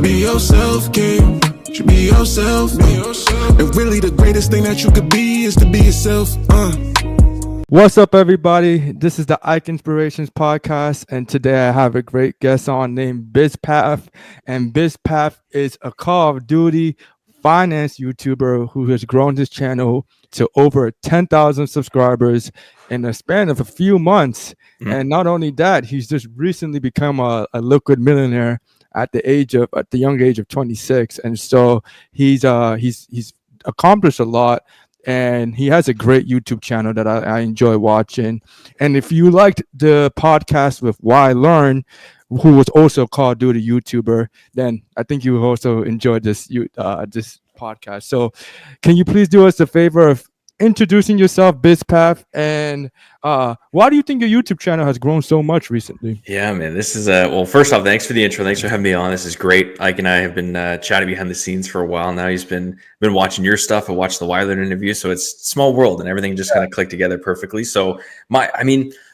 should be yourself, king. Should be yourself. And really the greatest thing that you could be is to be yourself. What's up, everybody? This is the Ike Inspirations podcast, and today I have a great guest on named Bizpath. And Bizpath is a Call of Duty finance YouTuber who has grown his channel to over 10,000 subscribers in a span of a few months. And not only that, he's just recently become a liquid millionaire at the young age of 26. And so he's accomplished a lot. And he has a great YouTube channel that I enjoy watching. And if you liked the podcast with Why Learn, who was also a Call of Duty YouTuber, then I think you will also enjoy this podcast. So can you please do us a favor of introducing yourself, Bizpath, and why do you think your YouTube channel has grown so much recently? Yeah, man, this is well, first off, thanks for the intro. Thanks for having me on. This is great. Ike and I have been chatting behind the scenes for a while now. He's been watching your stuff. I watched the Wyland interview, so it's small world and everything just kind of clicked together perfectly. So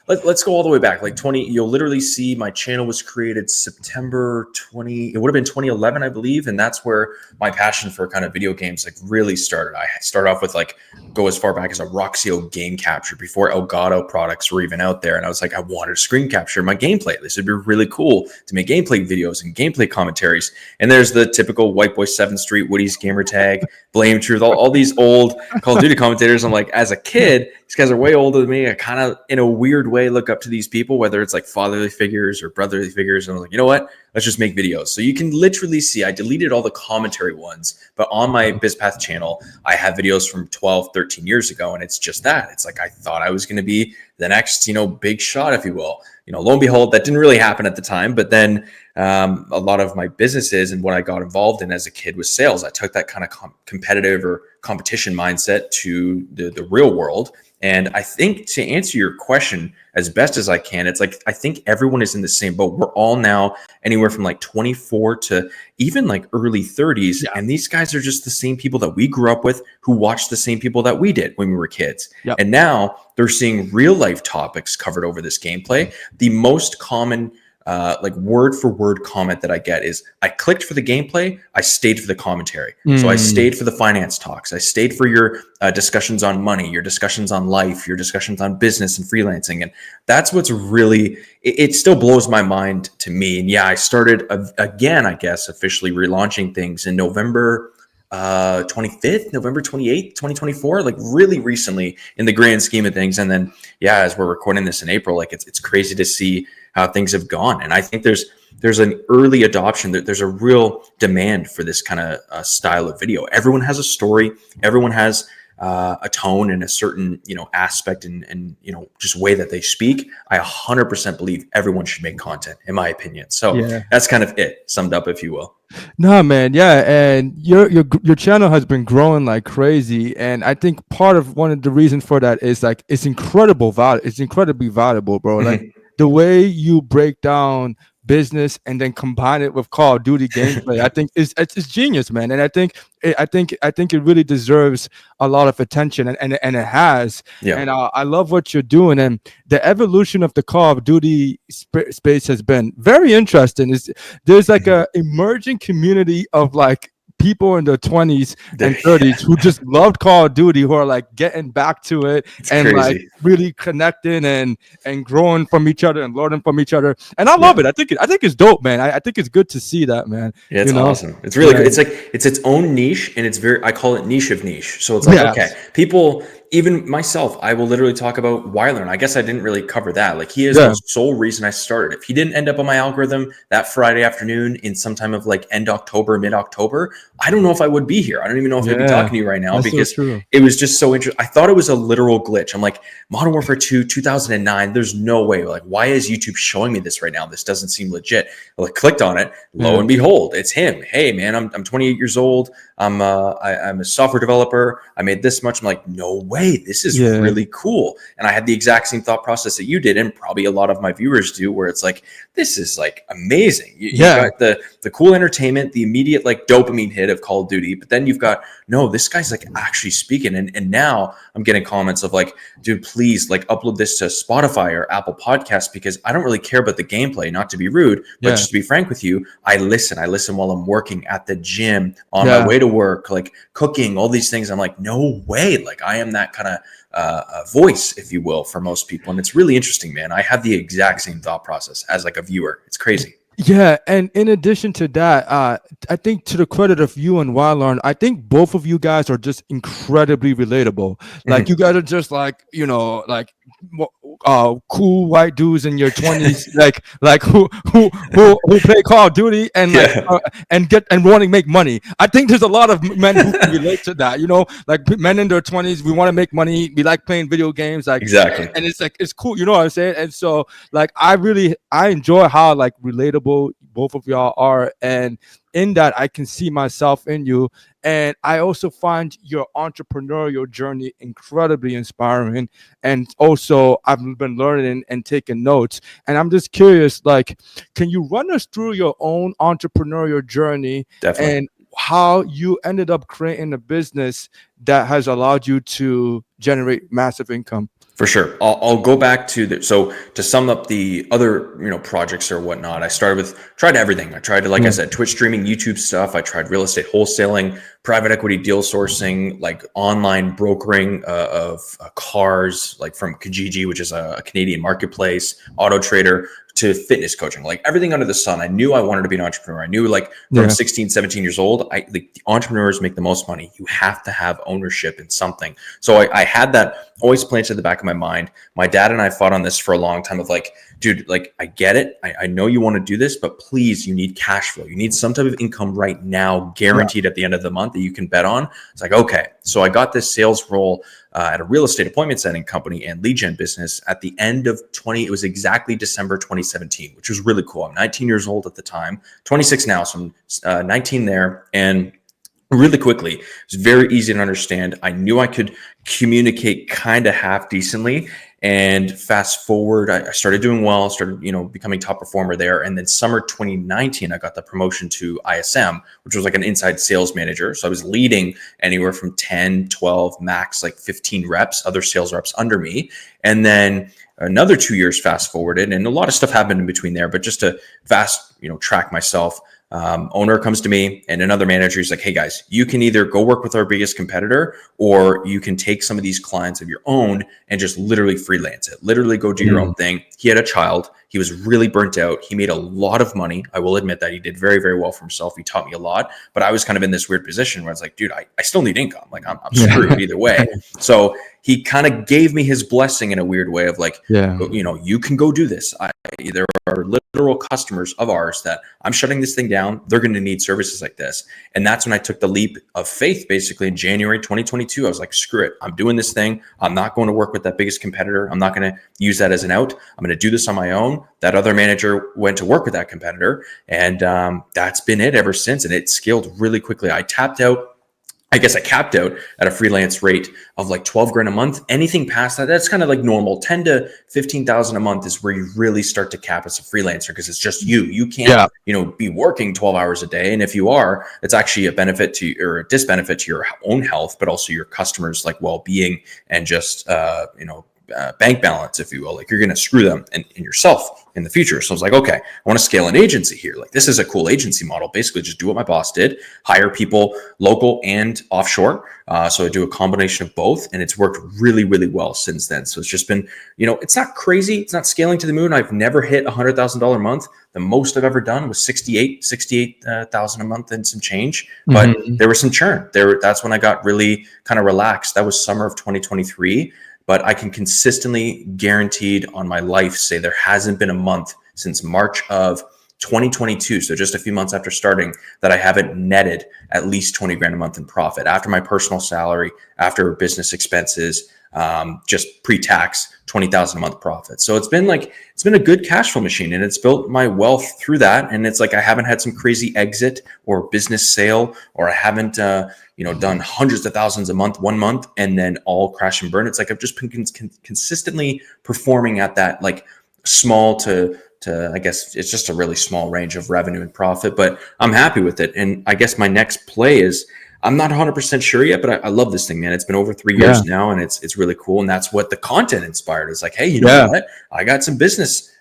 let's go all the way back. Like 20, you'll literally see my channel was created September 20. It would have been 2011, I believe, and that's where my passion for kind of video games like really started. I started off with like go as far back as a Roxio game capture before Elgato products were even out there, and I was like, I wanted to screen capture my gameplay. This would be really cool to make gameplay videos and gameplay commentaries. And there's the typical White Boy 7th Street, Woody's gamer tag, Blame Truth, all these old Call of Duty commentators. I'm like, as a kid, these guys are way older than me. I kind of, in a weird way, look up to these people, whether it's like fatherly figures or brotherly figures. And I was like, you know what? Let's just make videos. So you can literally see, I deleted all the commentary ones, but on my Bizpath channel, I have videos from 12, 13 years ago. And it's just that. It's like, I thought I was going to be the next, big shot, if you will. Lo and behold, that didn't really happen at the time. But then a lot of my businesses and what I got involved in as a kid was sales. I took that kind of competitive or competition mindset to the real world. And I think to answer your question as best as I can, it's like, I think everyone is in the same boat. We're all now anywhere from like 24 to even like early 30s. Yeah. And these guys are just the same people that we grew up with, who watched the same people that we did when we were kids. Yep. And now they're seeing real life topics covered over this gameplay. The most common like word for word comment that I get is, I clicked for the gameplay, I stayed for the commentary. So I stayed for the finance talks, I stayed for your discussions on money, your discussions on life, your discussions on business and freelancing. And that's what's really, it still blows my mind to me. And yeah, I started again, I guess, officially relaunching things in November 25th, November 28th, 2024, like really recently in the grand scheme of things. And then, yeah, as we're recording this in April, like it's crazy to see how things have gone. And I think there's an early adoption, that there's a real demand for this kind of style of video. Everyone has a story. Everyone has a tone and a certain, aspect and just way that they speak. I 100% believe everyone should make content, in my opinion. So yeah, that's kind of it summed up, if you will. No, man. Yeah. And your channel has been growing like crazy. And I think part of one of the reasons for that is like, it's incredibly valuable, bro. Like the way you break down business and then combine it with Call of Duty gameplay, I think it's genius, man. And I think it really deserves a lot of attention, and it has. Yeah. And I love what you're doing, and the evolution of the Call of Duty space has been very interesting. There's like a emerging community of like people in their 20s and 30s who just loved Call of Duty, who are like getting back to it. It's and crazy. Like really connecting and growing from each other and learning from each other. And I love it. I think it's dope, man. I think it's good to see that, man. Yeah, it's awesome. It's really good. It's like it's its own niche, and it's I call it niche of niche. So it's like, okay, people, even myself, I will literally talk about Wyland. I guess I didn't really cover that. Like, he is the sole reason I started. If he didn't end up on my algorithm that Friday afternoon in sometime of like end October, mid-October, I don't know if I would be here. I don't even know if I'd be talking to you right now, because it was just so interesting. I thought it was a literal glitch. I'm like, Modern Warfare 2, 2009, there's no way. Like, why is YouTube showing me this right now? This doesn't seem legit. I like clicked on it. Lo and behold, it's him. Hey, man, I'm 28 years old. I'm a software developer. I made this much. I'm like, no way. This is really cool. And I had the exact same thought process that you did, and probably a lot of my viewers do, where it's like, this is like amazing. You got the cool entertainment, the immediate like dopamine hit of Call of Duty. But then you've got, no, this guy's like actually speaking. And now I'm getting comments of like, dude, please like upload this to Spotify or Apple Podcasts, because I don't really care about the gameplay, not to be rude, but just to be frank with you, I listen while I'm working at the gym, on my way to work, like cooking, all these things. I'm like, no way. Like I am that kind of voice, if you will, for most people. And it's really interesting, man. I have the exact same thought process as like a viewer. It's crazy. Yeah, and in addition to that, I think to the credit of you and Wildlearn, I think both of you guys are just incredibly relatable. Like you guys are just like, you know, like cool white dudes in your 20s, like who play Call of Duty and and want to make money. I think there's a lot of men who can relate to that. You know, like men in their 20s, we want to make money. We like playing video games, like exactly. And it's like it's cool. You know what I'm saying? And so like I enjoy how like relatable both of y'all are, and in that I can see myself in you. And I also find your entrepreneurial journey incredibly inspiring, and also I've been learning and taking notes. And I'm just curious, like, can you run us through your own entrepreneurial journey? Definitely. And how you ended up creating a business that has allowed you to generate massive income? For sure. I'll go back to so to sum up the other, projects or whatnot, I tried everything. I tried to, like I said, Twitch streaming, YouTube stuff. I tried real estate wholesaling, private equity deal sourcing, like online brokering of cars, like from Kijiji, which is a Canadian marketplace, Auto Trader, to fitness coaching, like everything under the sun. I knew I wanted to be an entrepreneur. I knew like from 16, 17 years old, the entrepreneurs make the most money. You have to have ownership in something. So I had that always planted in the back of my mind. My dad and I fought on this for a long time of like, dude, like I get it. I know you want to do this, but please, you need cash flow. You need some type of income right now, guaranteed at the end of the month that you can bet on. It's like, okay. So I got this sales role at a real estate appointment setting company and lead gen business at the end of it was exactly December 2017, which was really cool. I'm 19 years old at the time, 26 now. So I'm 19 there. And really quickly, it was very easy to understand. I knew I could communicate kind of half decently. And fast forward, I started doing well, started, becoming top performer there. And then summer 2019, I got the promotion to ISM, which was like an inside sales manager. So I was leading anywhere from 10, 12, max like 15 reps, other sales reps under me. And then another 2 years fast forwarded, and a lot of stuff happened in between there. But just to track myself, owner comes to me and another manager is like, hey guys, you can either go work with our biggest competitor, or you can take some of these clients of your own and just literally freelance it, literally go do your own thing. He had a child. He was really burnt out. He made a lot of money. I will admit that he did very, very well for himself. He taught me a lot, but I was kind of in this weird position where I was like, dude, I still need income. Like I'm screwed either way. So he kind of gave me his blessing in a weird way of like, you can go do this. There are literal customers of ours that I'm shutting this thing down. They're going to need services like this. And that's when I took the leap of faith, basically in January 2022. I was like, screw it. I'm doing this thing. I'm not going to work with that biggest competitor. I'm not going to use that as an out. I'm going to do this on my own. That other manager went to work with that competitor. And that's been it ever since. And it scaled really quickly. I capped out at a freelance rate of like 12 grand a month. Anything past that, that's kind of like normal. 10 to 15,000 a month is where you really start to cap as a freelancer, because it's just you can't, be working 12 hours a day. And if you are, it's actually a benefit to you or a disbenefit to your own health, but also your customers' like well-being and just, bank balance, if you will. Like you're going to screw them and yourself in the future. So I was like, okay, I want to scale an agency here. Like this is a cool agency model. Basically just do what my boss did, hire people local and offshore. So I do a combination of both, and it's worked really, really well since then. So it's just been, it's not crazy. It's not scaling to the moon. I've never hit $100,000 a month. The most I've ever done was 68,000 a month and some change, but there was some churn there. That's when I got really kind of relaxed. That was summer of 2023. But I can consistently, guaranteed on my life, say there hasn't been a month since March of 2022, so just a few months after starting, that I haven't netted at least 20 grand a month in profit after my personal salary, after business expenses, just pre-tax 20,000 a month profit. So it's been a good cash flow machine, and it's built my wealth through that. And it's like, I haven't had some crazy exit or business sale, or I haven't, done hundreds of thousands a month, 1 month, and then all crash and burn. It's like, I've just been consistently performing at that, like small to I guess it's just a really small range of revenue and profit, but I'm happy with it. And I guess my next play is, I'm not 100% sure yet, but I love this thing, man. It's been over 3 years now, and it's really cool. And that's what the content inspired. It's like, hey, you know what? I got some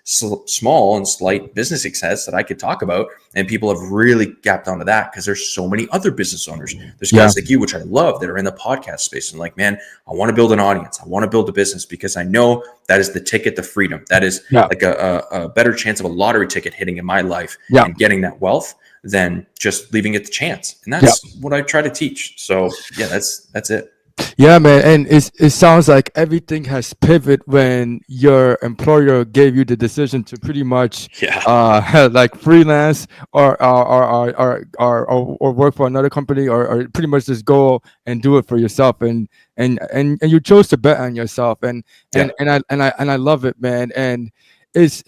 small and slight business success that I could talk about, and people have really gapped onto that because there's so many other business owners. There's guys like you, which I love, that are in the podcast space, and like, man, I want to build an audience. I want to build a business because I know that is the ticket to freedom. That is like a better chance of a lottery ticket hitting in my life and getting that wealth than just leaving it to chance. And that's what I try to teach. So yeah, that's it. Yeah, man. And it sounds like everything has pivoted when your employer gave you the decision to pretty much like freelance or work for another company, or pretty much just go and do it for yourself. And you chose to bet on yourself. And I love it, man. And it's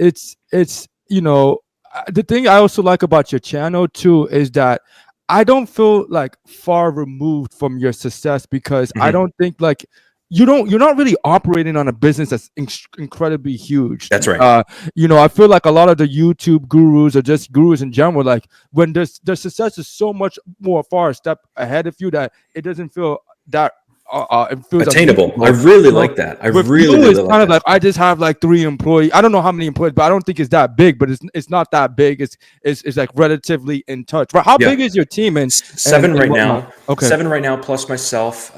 the thing I also like about your channel too is that I don't feel like far removed from your success, because I don't think like you're not really operating on a business that's incredibly huge. That's right. I feel like a lot of the YouTube gurus, or just gurus in general, like when their success is so much more far a step ahead of you that it doesn't feel that it feels attainable. I really like that. I really it's kind of like I just have like 3 employees. I don't know how many employees, but I don't think it's that big. But it's not that big. It's like relatively in touch. Right? How big is your team? And 7 right now. Okay. 7 right now plus myself.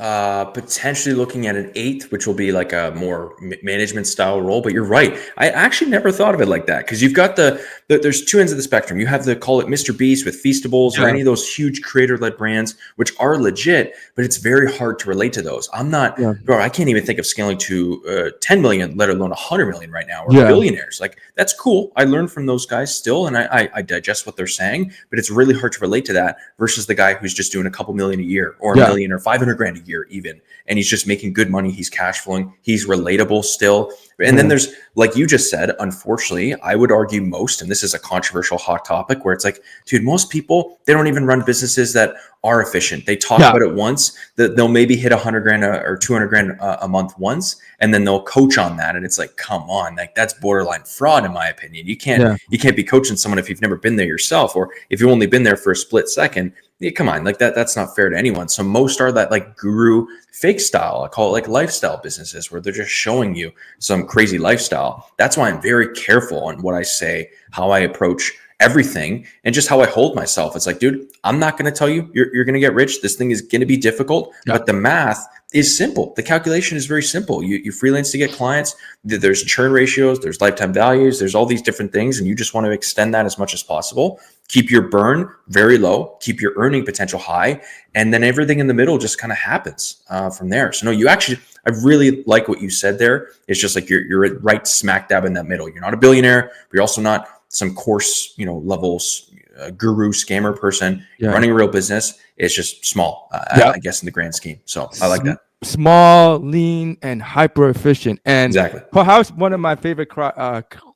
Potentially looking at an 8th, which will be like a more management style role. But you're right. I actually never thought of it like that, because you've got there's 2 ends of the spectrum. You have the, call it Mr. Beast with Feastables or any of those huge creator led brands, which are legit, but it's very hard to relate to those. I'm not, bro, I can't even think of scaling to 10 million, let alone 100 million right now, or billionaires. Like, that's cool. I learn from those guys still, and I digest what they're saying, but it's really hard to relate to that versus the guy who's just doing a couple million a year, or a million or 500 grand a year even. And he's just making good money. He's cash flowing. He's relatable still. And then there's, like you just said, unfortunately, I would argue most, and this is a controversial hot topic, where it's like, dude, most people, they don't even run businesses that are efficient. They talk about it once, that they'll maybe hit 100 grand or 200 grand a month once, and then they'll coach on that. And it's like, come on, like that's borderline fraud, in my opinion. You can't be coaching someone if you've never been there yourself, or if you've only been there for a split second. Yeah, come on, like that's not fair to anyone. So most are that like guru fake style. I call it like lifestyle businesses, where they're just showing you some crazy lifestyle. That's why I'm very careful on what I say, how I approach everything, and just how I hold myself. It's like, dude, I'm not going to tell you you're going to get rich. This thing is going to be difficult, but the math is simple. The calculation is very simple. You freelance to get clients. There's churn ratios, there's lifetime values, there's all these different things, and you just want to extend that as much as possible. Keep your burn very low, keep your earning potential high, and then everything in the middle just kind of happens from there. So no, I really like what you said there. It's just like you're right smack dab in that middle. You're not a billionaire, but you're also not some course, levels guru scammer person. Running a real business is just small, I guess, in the grand scheme. So I like that. Small, lean, and hyper efficient. And perhaps one of my favorite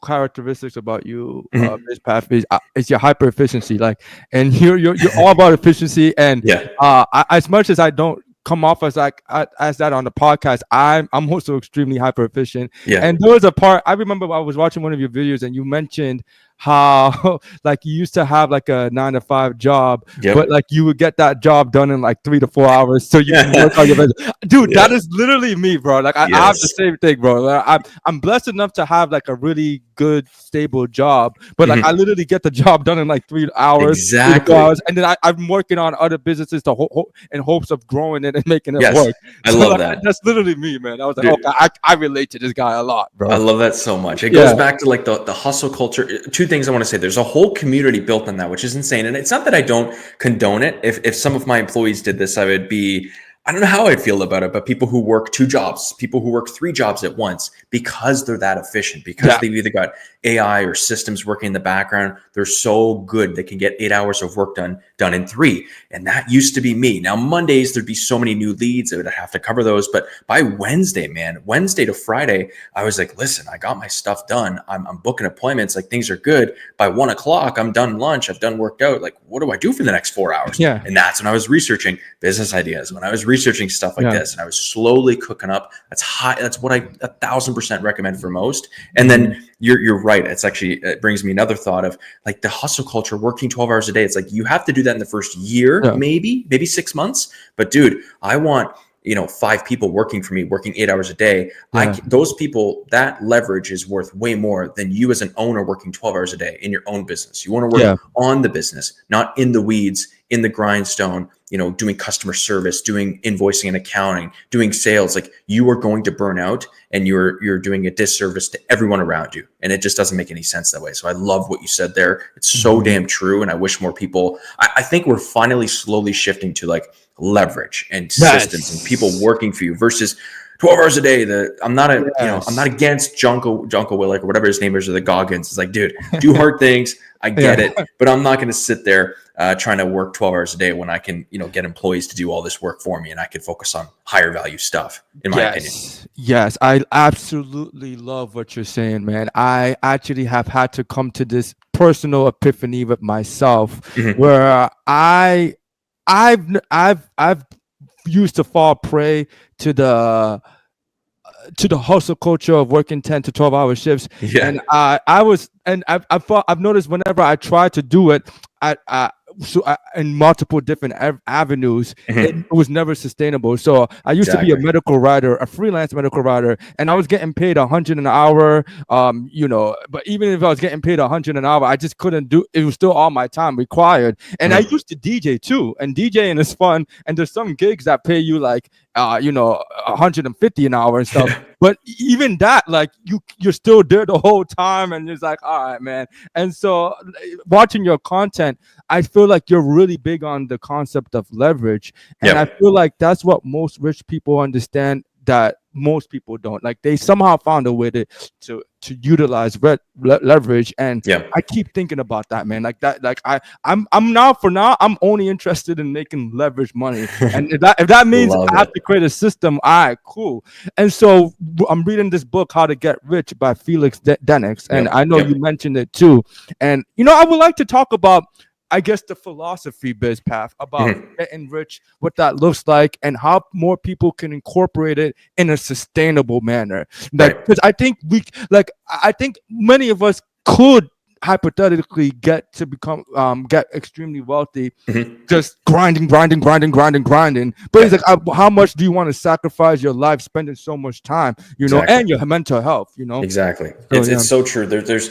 characteristics about you, Bizpath, is your hyper efficiency. Like, and you're all about efficiency. And as much as I don't come off as that on the podcast, I'm also extremely hyper efficient. And there was a part I remember I was watching one of your videos, and you mentioned how like you used to have like a 9-to-5 job, but like you would get that job done in like 3 to 4 hours, so you can work on your business. Dude, that is literally me, bro. Like I have the same thing, bro. Like, I'm blessed enough to have like a really good stable job, but like I literally get the job done in like 3 hours, 3 hours, and then I'm working on other businesses in hopes of growing it and making it work. I love that. That's literally me, man. I was like, okay, I relate to this guy a lot, bro. I love that so much. It goes back to like the hustle culture. 2 things I want to say. There's a whole community built on that, which is insane. And it's not that I don't condone it. If some of my employees did this, I don't know how I'd feel about it, but people who work 2 jobs, people who work 3 jobs at once, because they're that efficient, because they've either got AI or systems working in the background, they're so good they can get 8 hours of work done in 3. And that used to be me. Now, Mondays, there'd be so many new leads, I would have to cover those. But by Wednesday to Friday, I was like, listen, I got my stuff done. I'm booking appointments. Like, things are good. By 1 o'clock, I'm done lunch. I've done worked out. Like, what do I do for the next 4 hours? And that's when I was researching business ideas, when I was researching stuff like this, and I was slowly cooking up. That's high. That's what I 1,000% recommend for most. And then you're right. It's actually, it brings me another thought of like the hustle culture, working 12 hours a day. It's like you have to do that in the first year, maybe 6 months. But dude, I want 5 people working for me, working 8 hours a day. Those people, that leverage is worth way more than you as an owner working 12 hours a day in your own business. You want to work on the business, not in the weeds, in the grindstone, doing customer service, doing invoicing and accounting, doing sales. Like, you are going to burn out, and you're doing a disservice to everyone around you. And it just doesn't make any sense that way. So I love what you said there. It's so damn true. And I wish more people, I think we're finally slowly shifting to like leverage and systems and people working for you versus 12 hours a day. I'm not I'm not against Jonko Willick or whatever his name is, or the Goggins. It's like, dude, do hard things. I get it, but I'm not going to sit there trying to work 12 hours a day when I can, get employees to do all this work for me, and I can focus on higher value stuff, in my opinion. Yes, I absolutely love what you're saying, man. I actually have had to come to this personal epiphany with myself, where I've used to fall prey to the hustle culture of working 10 to 12 hour shifts. And I've noticed whenever I try to do it in multiple different avenues, it was never sustainable. So I used to be a medical writer, a freelance medical writer, and I was getting paid $100 an hour. But even if I was getting paid $100 an hour, I just couldn't do it. Was still all my time required. And I used to DJ too, and DJing is fun. And there's some gigs that pay you like $150 an hour and stuff. But even that, like, you're still there the whole time, and it's like, all right, man. And so watching your content, I feel like you're really big on the concept of leverage. And I feel like that's what most rich people understand that most people don't. Like, they somehow found a way to utilize leverage. And I keep thinking about that, man. Like that, like I'm I'm only interested in making leverage money. And if that means I have to create a system, all right, cool. And so I'm reading this book, How to Get Rich by Felix Denix. And I know you mentioned it too. And I would like to talk about, I guess, the philosophy, Bizpath, about getting rich, what that looks like, and how more people can incorporate it in a sustainable manner. Like, because I think I think many of us could hypothetically get to become get extremely wealthy, just grinding. But it's like, how much do you want to sacrifice your life spending so much time, and your mental health, Exactly. It's so true. There's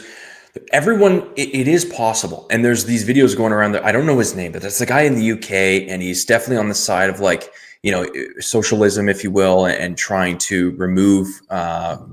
everyone, it is possible. And there's these videos going around that I don't know his name, but that's the guy in the UK, and he's definitely on the side of like, socialism, if you will, and trying to remove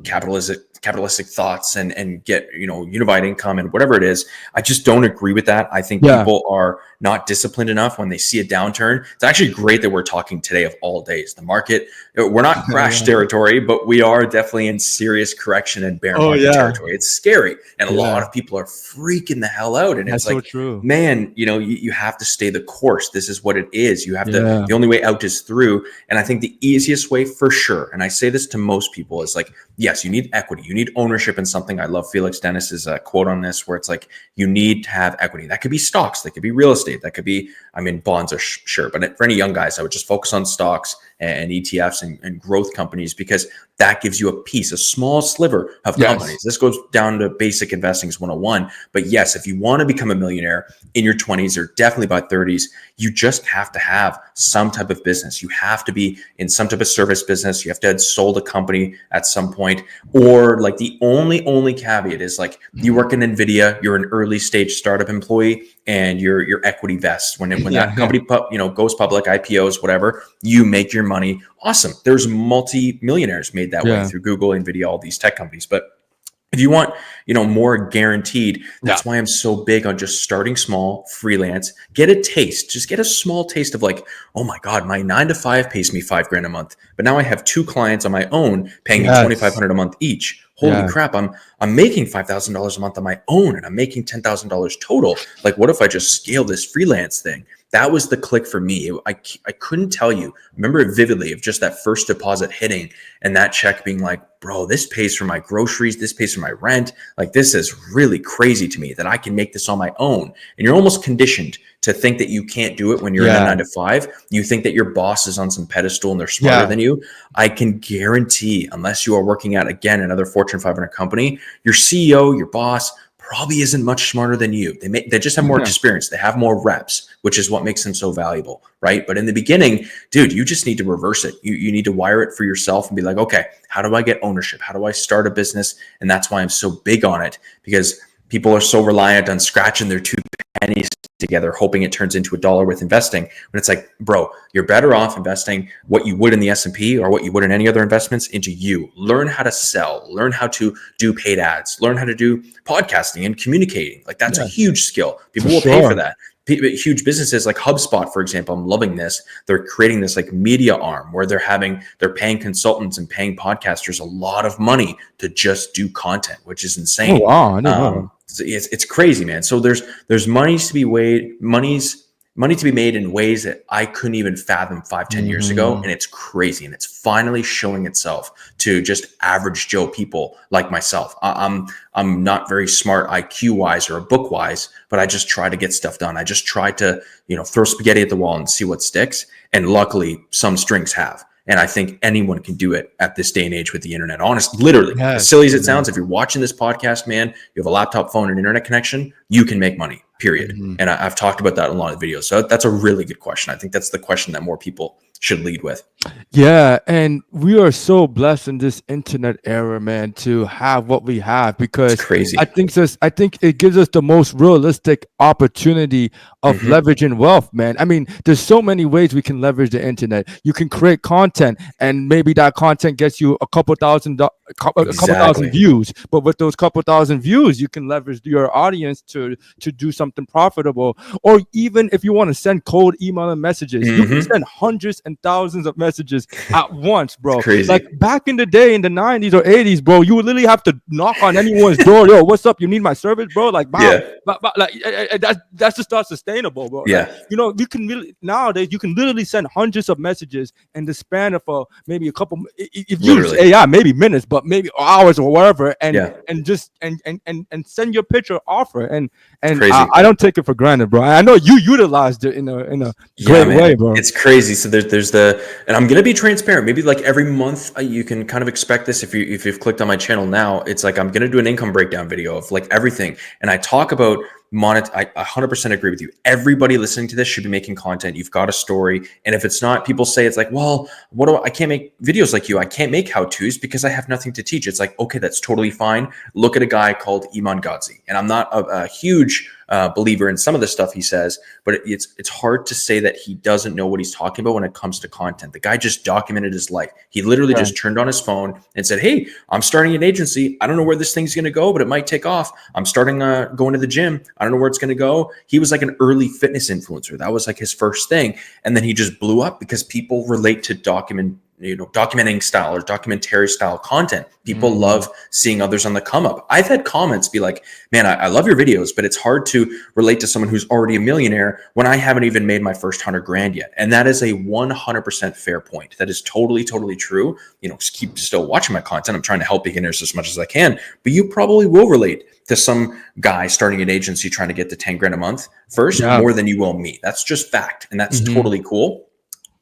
capitalistic thoughts and get, unified income and whatever it is. I just don't agree with that. I think people are not disciplined enough when they see a downturn. It's actually great that we're talking today of all days. The market, we're not crash territory, but we are definitely in serious correction and bear market territory. It's scary. And a lot of people are freaking the hell out. And it's like, true. Man, you have to stay the course. This is what it is. You have to, the only way out is through. And I think the easiest way for sure, and I say this to most people, is like, yes, you need equity. You need ownership in something. I love Felix Dennis's quote on this, where it's like, you need to have equity. That could be stocks. That could be real estate. That could be, bonds are sure. But for any young guys, I would just focus on stocks and ETFs and growth companies, because that gives you a piece, a small sliver of companies. This goes down to basic investing 101. But yes, if you want to become a millionaire in your 20s or definitely by 30s, you just have to have some type of business. You have to be in some type of service business. You have to have sold a company at some point, or like the only caveat is like, you work in NVIDIA, you're an early stage startup employee, and your equity vests when that company goes public, IPOs, whatever, you make your money. Awesome. There's multi-millionaires made that way through Google, NVIDIA, all these tech companies. But if you want, more guaranteed, that's why I'm so big on just starting small, freelance, get a taste, just get a small taste of like, oh my God, my 9 to 5 pays me $5,000 a month. But now I have 2 clients on my own paying me $2,500 a month each. Holy crap, I'm making $5,000 a month on my own, and I'm making $10,000 total. Like, what if I just scale this freelance thing? That was the click for me. I couldn't tell you. I remember it vividly, of just that first deposit hitting and that check being like, bro, this pays for my groceries. This pays for my rent. Like, this is really crazy to me that I can make this on my own. And you're almost conditioned to think that you can't do it when you're in a 9-to-5. You think that your boss is on some pedestal and they're smarter than you. I can guarantee, unless you are working at, again, another Fortune 500 company, your CEO, your boss probably isn't much smarter than you. They just have more experience. They have more reps, which is what makes them so valuable, right? But in the beginning, dude, you just need to reverse it. You need to wire it for yourself and be like, okay, how do I get ownership? How do I start a business? And that's why I'm so big on it, because people are so reliant on scratching their 2 pennies together, hoping it turns into $1 with investing. When it's like, bro, you're better off investing what you would in the S&P or what you would in any other investments into you. Learn how to sell, learn how to do paid ads, learn how to do podcasting and communicating. Like that's a huge skill. People will pay for that. Huge businesses like HubSpot, for example, I'm loving this. They're creating this like media arm where they're paying consultants and paying podcasters a lot of money to just do content, which is insane. Oh, wow. I didn't know. It's crazy, man. So there's monies to be money to be made in ways that I couldn't even fathom 5-10 years ago. And it's crazy. And it's finally showing itself to just average Joe people like myself. I'm not very smart IQ wise or book wise, but I just try to get stuff done. I just try to, throw spaghetti at the wall and see what sticks. And luckily some strings have. And I think anyone can do it at this day and age with the internet. Honestly, literally, as silly as it sounds, if you're watching this podcast, man, you have a laptop, phone, and internet connection, you can make money, period. And I've talked about that in a lot of videos. So that's a really good question. I think that's the question that more people should lead with. Yeah, and we are so blessed in this internet era, man, to have what we have, because it's crazy. I think it gives us the most realistic opportunity of leveraging wealth, man. I mean, there's so many ways we can leverage the internet. You can create content, and maybe that content gets you a couple thousand views. But with those couple thousand views, you can leverage your audience to do something profitable. Or even if you want to send cold email and messages, you can send hundreds and thousands of messages at once, bro. It's crazy. Like back in the day, in the 90s or 80s, bro, you would literally have to knock on anyone's door. Yo, what's up? You need my service, bro? Like, wow. Like that's just not sustainable, bro. Yeah. Like, you can really nowadays you can literally send hundreds of messages in the span of maybe a couple. If you use AI, maybe minutes, but maybe hours or whatever, and just send your picture offer. And I don't take it for granted, bro. I know you utilized it in a great way, bro. It's crazy. So there's and I'm gonna be transparent. Maybe like every month you can kind of expect this. If you've clicked on my channel now, it's like I'm gonna do an income breakdown video of like everything, and I talk about I 100% agree with you. Everybody listening to this should be making content. You've got a story. And if it's not, people say it's like, well, I can't make videos like you. I can't make how-tos because I have nothing to teach. It's like, okay, that's totally fine. Look at a guy called Iman Gadzhi. And I'm not a huge believer in some of the stuff he says, but it's hard to say that he doesn't know what he's talking about when it comes to content. The guy just documented his life. He literally just turned on his phone and said, hey, I'm starting an agency. I don't know where this thing's going to go, but it might take off. I'm starting going to the gym. I don't know where it's going to go. He was like an early fitness influencer. That was like his first thing. And then he just blew up because people relate to documenting style or documentary style content. People love seeing others on the come up. I've had comments be like, man, I love your videos, but it's hard to relate to someone who's already a millionaire when I haven't even made my first 100 grand yet. And that is a 100% fair point. That is totally, totally true. Keep still watching my content. I'm trying to help beginners as much as I can, but you probably will relate to some guy starting an agency trying to get to 10 grand a month first, more than you will me. That's just fact. And that's totally cool.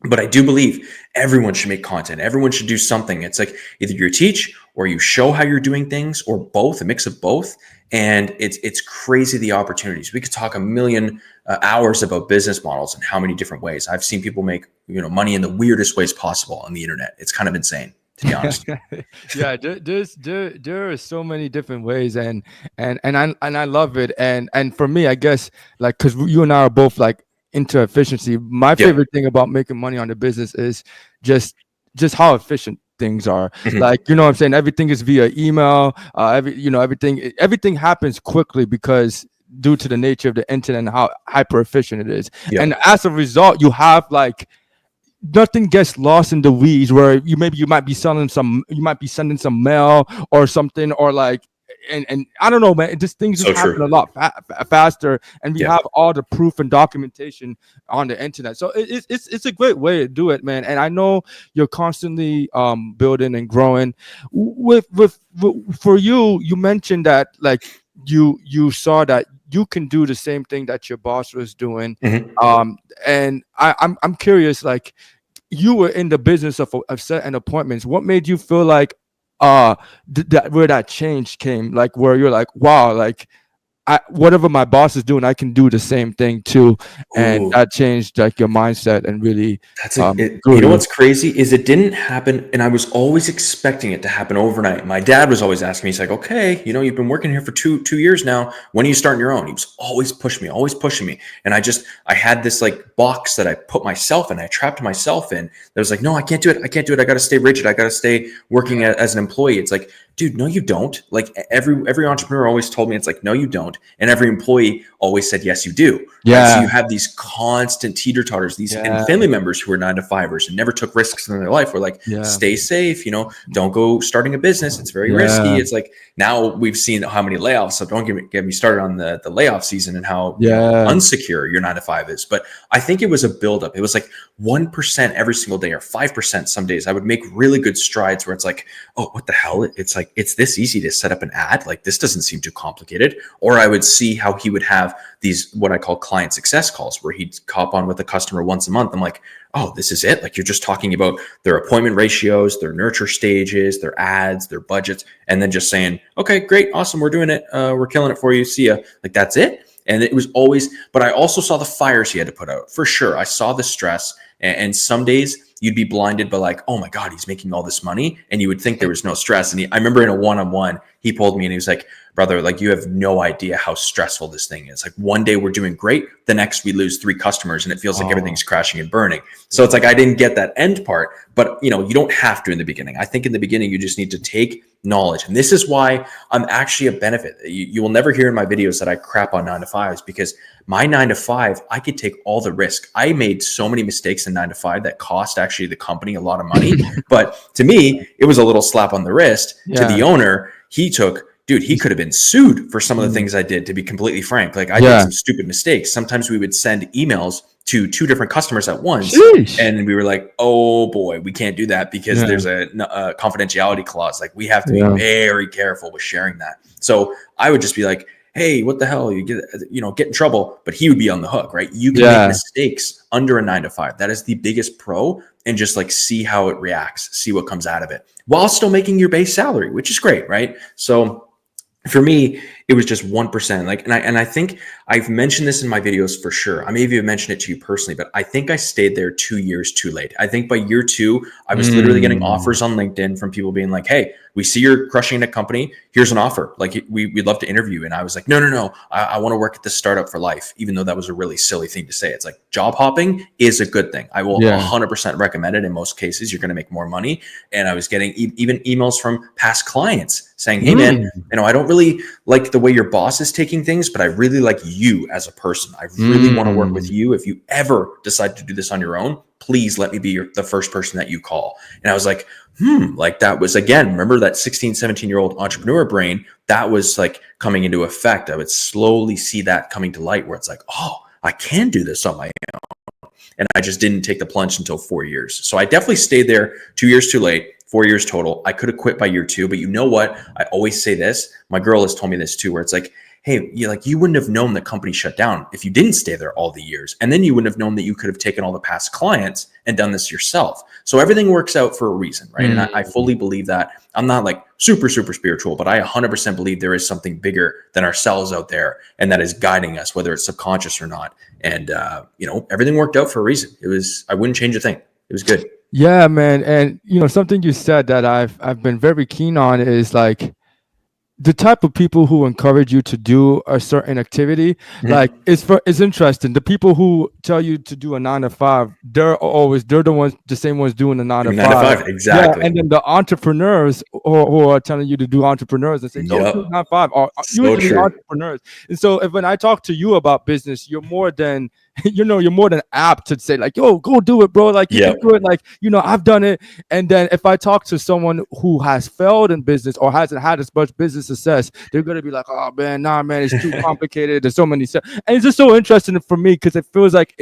But I do believe everyone should make content. Everyone should do something. It's like either you teach or you show how you're doing things, or both, a mix of both. And it's crazy, the opportunities. We could talk a million hours about business models and how many different ways. I've seen people make money in the weirdest ways possible on the internet. It's kind of insane, to be honest. Yeah, there are so many different ways, and I love it. And for me, I guess, like, because you and I are both like into efficiency. My favorite thing about making money on the business is just how efficient things are. Like, what I'm saying, everything is via email. Everything happens quickly because due to the nature of the internet and how hyper efficient it is. And as a result, you have like nothing gets lost in the weeds where you might be sending some mail or something, or like, and I don't know, man, just things just happen a lot faster, and we have all the proof and documentation on the internet. So it's a great way to do it, man. And I know you're constantly building and growing. For you mentioned that like you saw that you can do the same thing that your boss was doing. Mhm. And I'm curious, like, you were in the business of setting appointments. What made you feel like that where that change came, like where you're like, wow, like whatever my boss is doing, I can do the same thing too, and Ooh. that changed like your mindset and really You grew know you. what's crazy is it didn't happen, and I was always expecting it to happen overnight. My dad was always asking me, he's like, "Okay, you've been working here for two years now. When are you starting your own?" He was always pushing me, and I had this like box that I put myself in, I trapped myself in. That was like, "No, I can't do it. I can't do it. I got to stay rigid. I got to stay working as an employee." It's like, dude, no, you don't. Like every entrepreneur always told me, it's like, no, you don't, and every employee always said, yes, you do. Right. So Yeah. you have these constant teeter totters, and Yeah. family members who are 9-to-5ers and never took risks in their life. We're like, Yeah. stay safe, don't go starting a business. It's very Yeah. risky. It's like, now we've seen how many layoffs. So don't get me started on the layoff season and how unsecure your 9-to-5 is. But I think it was a buildup. It was like 1% every single day or 5% some days. I would make really good strides where it's like, oh, what the hell? It's like, it's this easy to set up an ad. Like, this doesn't seem too complicated. Or I would see how he would have these, what I call client success calls, where he'd cop on with a customer once a month. I'm like, oh, this is it. Like, you're just talking about their appointment ratios, their nurture stages, their ads, their budgets, and then just saying, okay, great, awesome, we're doing it. We're killing it for you. See ya. Like, that's it. And it was always, but I also saw the fires he had to put out, for sure. I saw the stress, and some days you'd be blinded by like, oh my God, he's making all this money. And you would think there was no stress. And I remember in a one-on-one, he pulled me and he was like, brother, like, you have no idea how stressful this thing is. Like, one day we're doing great, the next we lose 3 customers and it feels like everything's crashing and burning. So it's like, I didn't get that end part, but you don't have to in the beginning. I think in the beginning, you just need to take knowledge. And this is why I'm actually a benefit. You will never hear in my videos that I crap on 9-to-5s, because my 9-to-5, I could take all the risk. I made so many mistakes in 9-to-5 that cost actually the company a lot of money. But to me, it was a little slap on the wrist. To the owner, he could have been sued for some of the things I did, to be completely frank. Like, I did some stupid mistakes. Sometimes we would send emails to 2 different customers at once. Sheesh. And we were like, oh boy, we can't do that because there's a confidentiality clause. Like, we have to be very careful with sharing that. So I would just be like, hey, what the hell? You get in trouble, but he would be on the hook, right? You can make mistakes under a 9-to-5. That is the biggest pro. And just like, see how it reacts, see what comes out of it, while still making your base salary, which is great, right? So for me, it was just 1%. Like, and I think I've mentioned this in my videos for sure. I may have even mentioned it to you personally, but I think I stayed there 2 years too late. I think by year 2, I was literally getting offers on LinkedIn from people being like, hey, we see you're crushing a company. Here's an offer. Like, we'd love to interview. And I was like, no. I want to work at this startup for life, even though that was a really silly thing to say. It's like, job hopping is a good thing. I will 100% recommend it. In most cases, you're going to make more money. And I was getting even emails from past clients saying, hey man, I don't really like the way your boss is taking things, but I really like you as a person. I really want to work with you. If you ever decide to do this on your own, please let me be the first person that you call. And I was like, like, that was, again, remember that 16, 17-year-old entrepreneur brain, that was like coming into effect. I would slowly see that coming to light, where it's like, oh, I can do this on my own. And I just didn't take the plunge until 4 years. So I definitely stayed there 2 years too late. 4 years total. I could have quit by year 2, but you know what? I always say this. My girl has told me this too, where it's like, hey, you wouldn't have known the company shut down if you didn't stay there all the years. And then you wouldn't have known that you could have taken all the past clients and done this yourself. So everything works out for a reason, right? And I fully believe that. I'm not like super spiritual, but I 100% believe there is something bigger than ourselves out there, and that is guiding us, whether it's subconscious or not. And, everything worked out for a reason. I wouldn't change a thing. It was good. Yeah, man. And something you said that I've been very keen on is like, the type of people who encourage you to do a certain activity, like, it's interesting. The people who tell you to do a 9-to-5, they're the same ones doing the 9-to-5. Exactly. Yeah, and then the entrepreneurs who are telling you to do entrepreneurs and say, no, do 9-to-5 are usually entrepreneurs. And so when I talk to you about business, you're more than you're more than apt to say like, yo, go do it, bro. Like, you can do it. Like, I've done it. And then if I talk to someone who has failed in business or hasn't had as much business success, they're going to be like, oh man, nah, man, it's too complicated. There's so many stuff. And it's just so interesting for me, because it feels like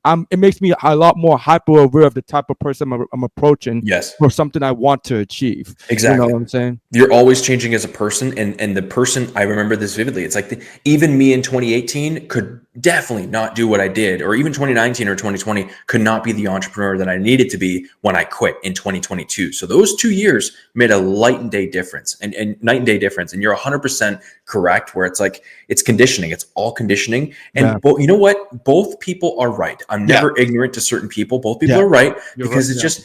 it makes me a lot more hyper aware of the type of person I'm approaching Yes. for something I want to achieve. Exactly. You know what I'm saying? You're always changing as a person, and the person, I remember this vividly. It's like even me in 2018 could definitely not do what I did, or even 2019 or 2020 could not be the entrepreneur that I needed to be when I quit in 2022. So those 2 years made a night and day difference, and night and day difference. And you're 100% correct, where it's like, it's conditioning. It's all conditioning. And you know what? Both people are right. I'm never ignorant to certain people. Both people are right, because it's just,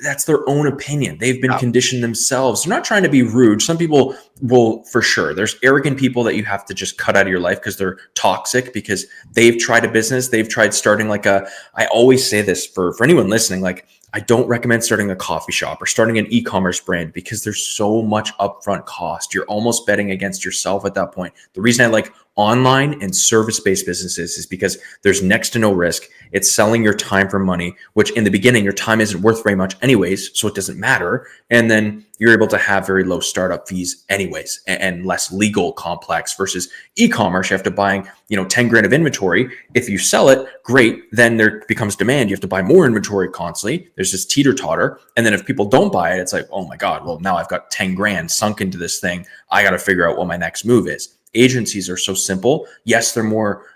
that's their own opinion. They've been conditioned themselves. They're not trying to be rude. Some people will, for sure. There's arrogant people that you have to just cut out of your life because they're toxic, because they've tried a business. They've tried starting I always say this for anyone listening, like, I don't recommend starting a coffee shop or starting an e-commerce brand, because there's so much upfront cost. You're almost betting against yourself at that point. The reason I like online and service-based businesses is because there's next to no risk. It's selling your time for money, which in the beginning, your time isn't worth very much anyways, so it doesn't matter. And then you're able to have very low startup fees anyways, and less legal complex, versus e-commerce. You have to buy, 10 grand of inventory. If you sell it, great. Then there becomes demand. You have to buy more inventory constantly. There's this teeter totter. And then if people don't buy it, it's like, oh my God, well, now I've got 10 grand sunk into this thing. I got to figure out what my next move is. Agencies are so simple. Yes, they're more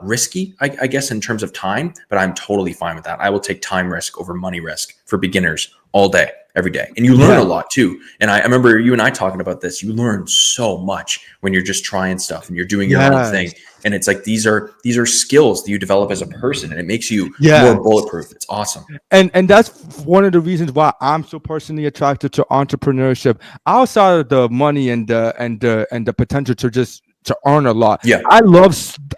risky, I guess, in terms of time, but I'm totally fine with that. I will take time risk over money risk for beginners all day, every day. And you learn a lot too. And I remember you and I talking about this. You learn so much when you're just trying stuff and you're doing your own thing. And it's like, these are skills that you develop as a person, and it makes you more bulletproof. It's awesome. And that's one of the reasons why I'm so personally attracted to entrepreneurship, outside of the money and the potential to earn a lot.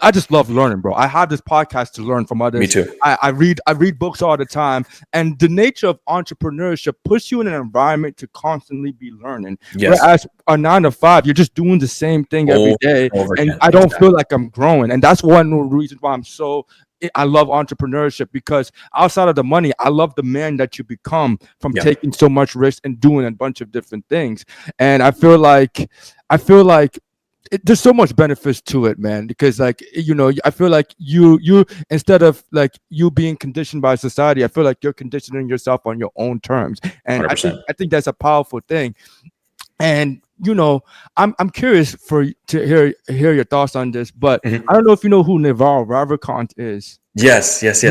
I just love learning, bro. I have this podcast to learn from others. Me too. I read books all the time, and the nature of entrepreneurship puts you in an environment to constantly be learning. Whereas a 9 to 5, you're just doing the same thing every day, and I don't feel like I'm growing. And that's one of the reasons why I love entrepreneurship, because outside of the money, I love the man that you become from taking so much risk and doing a bunch of different things. And I feel like there's so much benefits to it, man, because I feel like you instead of like you being conditioned by society, I feel like you're conditioning yourself on your own terms. And I think that's a powerful thing. And I'm curious to hear your thoughts on this, but I don't know if you know who Naval Ravikant is. Yes. That's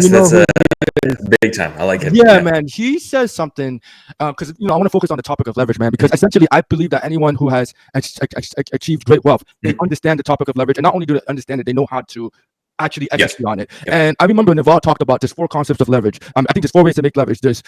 big time. I like it. Yeah, man. He says something because I want to focus on the topic of leverage, man, because essentially I believe that anyone who has achieved great wealth, they understand the topic of leverage, and not only do they understand it, they know how to actually execute on it. And I remember Naval talked about there's 4 concepts of leverage. I think there's 4 ways to make leverage. There's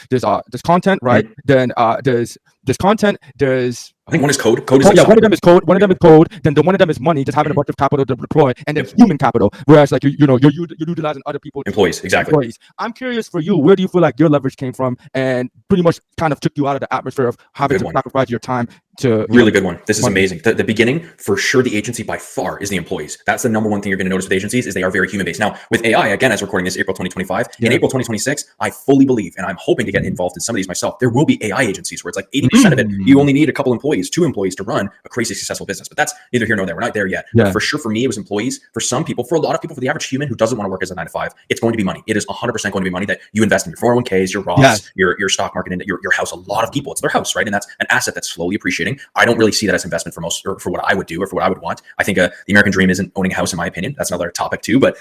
content, right? Then there's content. There's I think one is code. Code is one of them is code. One of them is code. Then one of them is money, just having a bunch of capital to deploy, and then human capital. Whereas like you're utilizing other people, employees. Exactly. I'm curious for you, where do you feel like your leverage came from, and pretty much kind of took you out of the atmosphere of having to sacrifice your time to really good one. This is amazing. The beginning, for sure, the agency by far is the employees. That's the number one thing you're going to notice with agencies, is they are very human based. Now with AI, again, as we're recording this April 2025, in April 2026, I fully believe, and I'm hoping to get involved in some of these myself, there will be AI agencies where it's like 80% of it, you only need a couple employees, 2 employees to run a crazy successful business. But that's neither here nor there. We're not there yet. For sure, for me, it was employees. For some people, for a lot of people, for the average human who doesn't want to work as a 9 to 5, it's going to be money. It is 100% going to be money that you invest in your 401ks, your Roths, your stock market, and your house. A lot of people, it's their house, right? And that's an asset that's slowly appreciating. I don't really see that as investment for most, or for what I would do, or for what I would want. I think the American dream isn't owning a house, in my opinion. That's another topic too. But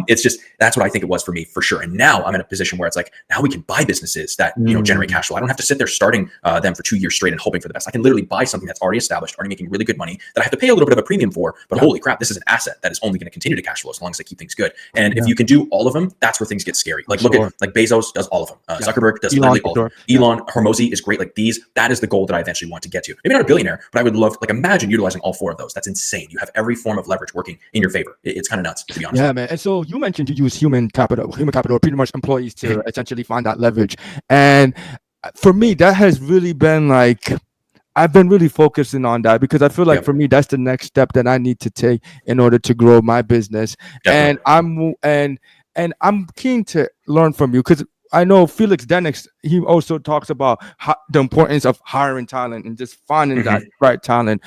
it's just, that's what I think it was for me, for sure. And now I'm in a position where it's like, now we can buy businesses that generate cash flow. I don't have to sit there starting them for 2 years straight and hoping for the best. I can literally buy something that's already established, already making really good money, that I have to pay a little bit of a premium for. But holy crap, this is an asset that is only going to continue to cash flow as long as they keep things good. And if you can do all of them, that's where things get scary. Like look at like Bezos does all of them. Zuckerberg does literally all of them. Elon Hormozi is great. Like that is the goal that I eventually want to get to. Maybe not a billionaire, but I would love, like, imagine utilizing all 4 of those. That's insane. You have every form of leverage working in your favor. It's kind of nuts, to be honest. Yeah, man. And so you mentioned you use human capital, pretty much employees to essentially find that leverage. And for me, that has really been like, I've been really focusing on that, because I feel like for me, that's the next step that I need to take in order to grow my business. And I'm keen to learn from you, because I know Felix Denix he also talks about the importance of hiring talent and just finding that right talent.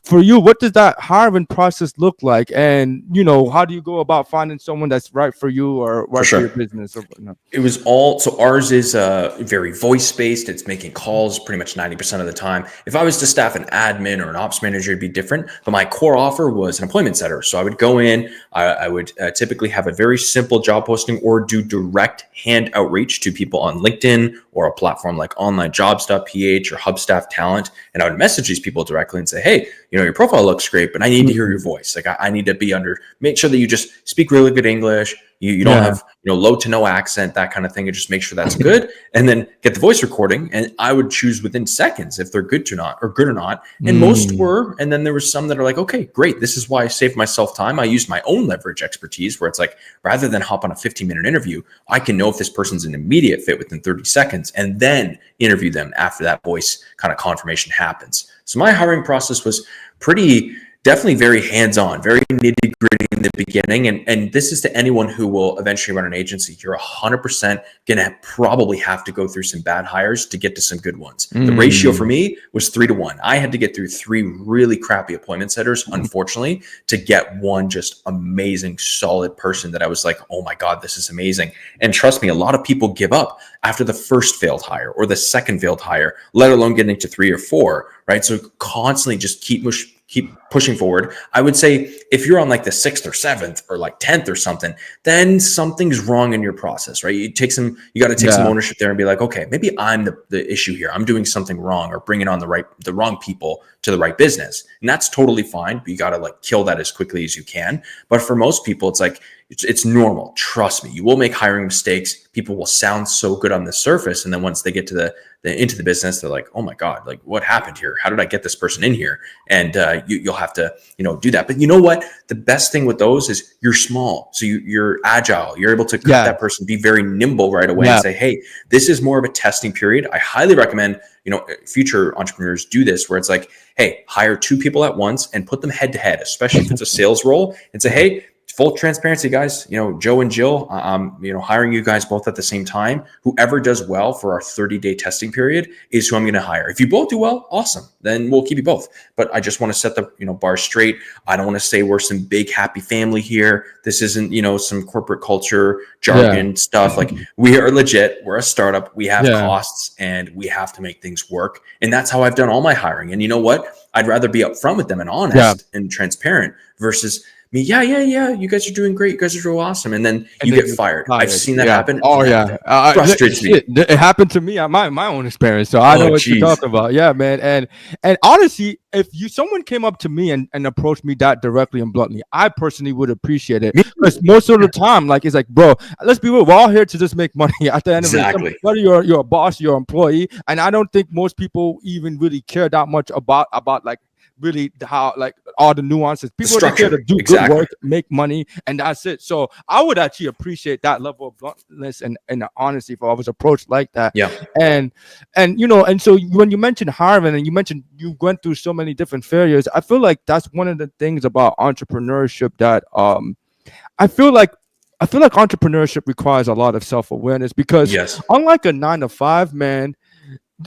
For you, what does that hiring process look like? And, how do you go about finding someone that's right for you or For right for your sure. business or whatnot? It was all, so ours is very voice based. It's making calls pretty much 90% of the time. If I was to staff an admin or an ops manager, it'd be different. But my core offer was an appointment setter. So I would go in, I would typically have a very simple job posting or do direct hand outreach to people on LinkedIn or a platform like onlinejobs.ph or Hubstaff Talent. And I would message these people directly and say, hey, your profile looks great, but I need to hear your voice. Like I need to make sure that you just speak really good English. You don't have low to no accent, that kind of thing, and just make sure that's good. And then get the voice recording. And I would choose within seconds if they're good or not. And most were. And then there was some that are like, okay, great. This is why I saved myself time. I used my own leverage expertise where it's like, rather than hop on a 15-minute interview, I can know if this person's an immediate fit within 30 seconds and then interview them after that voice kind of confirmation happens. So my hiring process was definitely very hands-on, very nitty-gritty in the beginning. And this is to anyone who will eventually run an agency. You're 100% going to probably have to go through some bad hires to get to some good ones. The ratio for me was 3-1. I had to get through 3 really crappy appointment setters, unfortunately, to get one just amazing, solid person that I was like, oh my God, this is amazing. And trust me, a lot of people give up after the first failed hire or the second failed hire, let alone getting to 3 or 4, right? So constantly just keep pushing forward. I would say if you're on like the 6th or 7th or like 10th or something, then something's wrong in your process, right? You got to take some ownership there and be like, okay, maybe I'm the issue here. I'm doing something wrong or bringing on the wrong people to the right business. And that's totally fine. But you got to like kill that as quickly as you can. But for most people, it's like, it's normal. Trust me, you will make hiring mistakes. People will sound so good on the surface. And then once they get to into the business, they're like, oh my God, like what happened here? How did I get this person in here? And you'll have to, do that. But you know what? The best thing with those is you're small. So you're agile. You're able to cut that person, be very nimble right away and say, hey, this is more of a testing period. I highly recommend, future entrepreneurs do this where it's like, hey, hire 2 people at once and put them head to head, especially if it's a sales role, and say, hey, full transparency, guys, Joe and Jill, hiring you guys both at the same time. Whoever does well for our 30-day testing period is who I'm going to hire. If you both do well, awesome. Then we'll keep you both. But I just want to set the, bar straight. I don't want to say we're some big happy family here. This isn't, some corporate culture, jargon stuff. Like we are legit. We're a startup. We have costs and we have to make things work. And that's how I've done all my hiring. And you know what? I'd rather be upfront with them and honest and transparent versus me, you guys are doing great. You guys are real awesome. And then you get fired. I've seen that happen. Oh, yeah. Frustrates me. It happened to me on my own experience. So I know what you're talking about. Yeah, man. And honestly, if someone came up to me and approached me that directly and bluntly, I personally would appreciate it. Because most of the time, like, it's like, bro, let's be real. We're all here to just make money at the end of it. Whether you're a boss, you're an employee. And I don't think most people even really care that much about like, really how like all the nuances. People are here to do good work, make money, and that's it. So I would actually appreciate that level of bluntness and honesty if I was approached like that. Yeah. And so when you mentioned hiring and you mentioned you went through so many different failures, I feel like that's one of the things about entrepreneurship that I feel like entrepreneurship requires a lot of self-awareness because unlike a 9-to-5, man,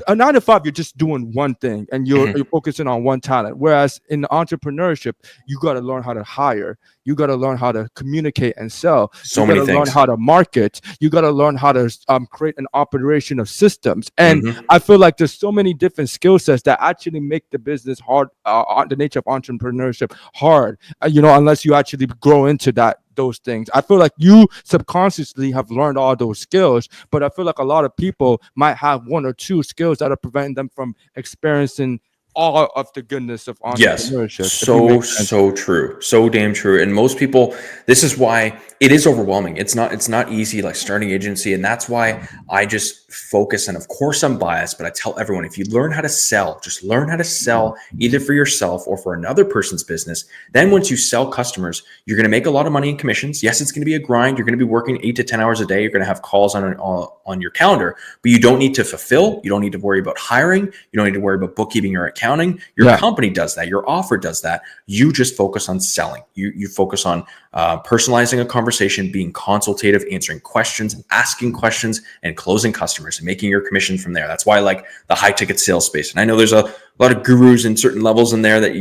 a 9-to-5, you're just doing one thing and you're focusing on one talent. Whereas in entrepreneurship, you got to learn how to hire. You got to learn how to communicate and sell. So many things. You got to learn how to market. You got to learn how to create an operation of systems. And I feel like there's so many different skill sets that actually make the business hard, the nature of entrepreneurship hard, unless you actually grow into those things. I feel like you subconsciously have learned all those skills, but I feel like a lot of people might have 1 or 2 skills that are preventing them from experiencing all of the goodness of entrepreneurship. So true. So damn true. And most people, this is why it is overwhelming. It's not easy, like starting agency. And that's why I just focus. And of course I'm biased, but I tell everyone, if you learn how to sell, just learn how to sell either for yourself or for another person's business. Then once you sell customers, you're going to make a lot of money in commissions. Yes, it's going to be a grind. You're going to be working 8 to 10 hours a day. You're going to have calls on your calendar, but you don't need to fulfill. You don't need to worry about hiring. You don't need to worry about bookkeeping or accounting. Your company does that. Your offer does that. You just focus on selling. You focus on personalizing a conversation, being consultative, answering questions, asking questions, and closing customers and making your commission from there. That's why I like the high ticket sales space. And I know there's a lot of gurus in certain levels in there that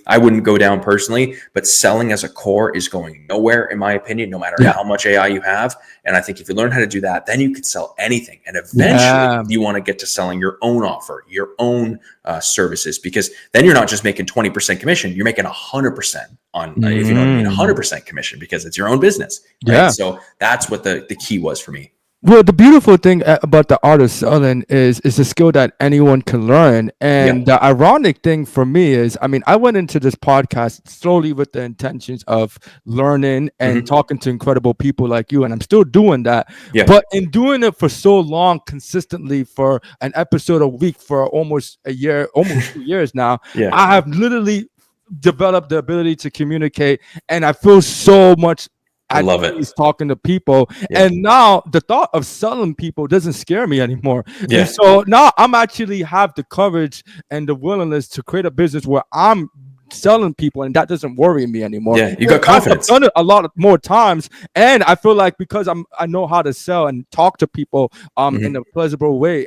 I wouldn't go down personally, but selling as a core is going nowhere, in my opinion, no matter how much AI you have. And I think if you learn how to do that, then you could sell anything. And eventually you want to get to selling your own offer, your own services, because then you're not just making 20% commission, you're making 100% on, if you know what I mean, 100% commission, because it's your own business. Right? Yeah. So that's what the key was for me. Well, the beautiful thing about the art of selling is a skill that anyone can learn. And the ironic thing for me is, I mean, I went into this podcast slowly with the intentions of learning and talking to incredible people like you, and I'm still doing that. Yeah. But in doing it for so long, consistently for an episode a week for almost a year, almost 2 years now, I have literally developed the ability to communicate, and I feel so much I love it. He's talking to people. And now the thought of selling people doesn't scare me anymore. And so now I'm actually have the courage and the willingness to create a business where I'm selling people, and that doesn't worry me ananymore. Yeah, you got confidence. I've done it a lot more times, and I feel like because I know how to sell and talk to people in a pleasurable way,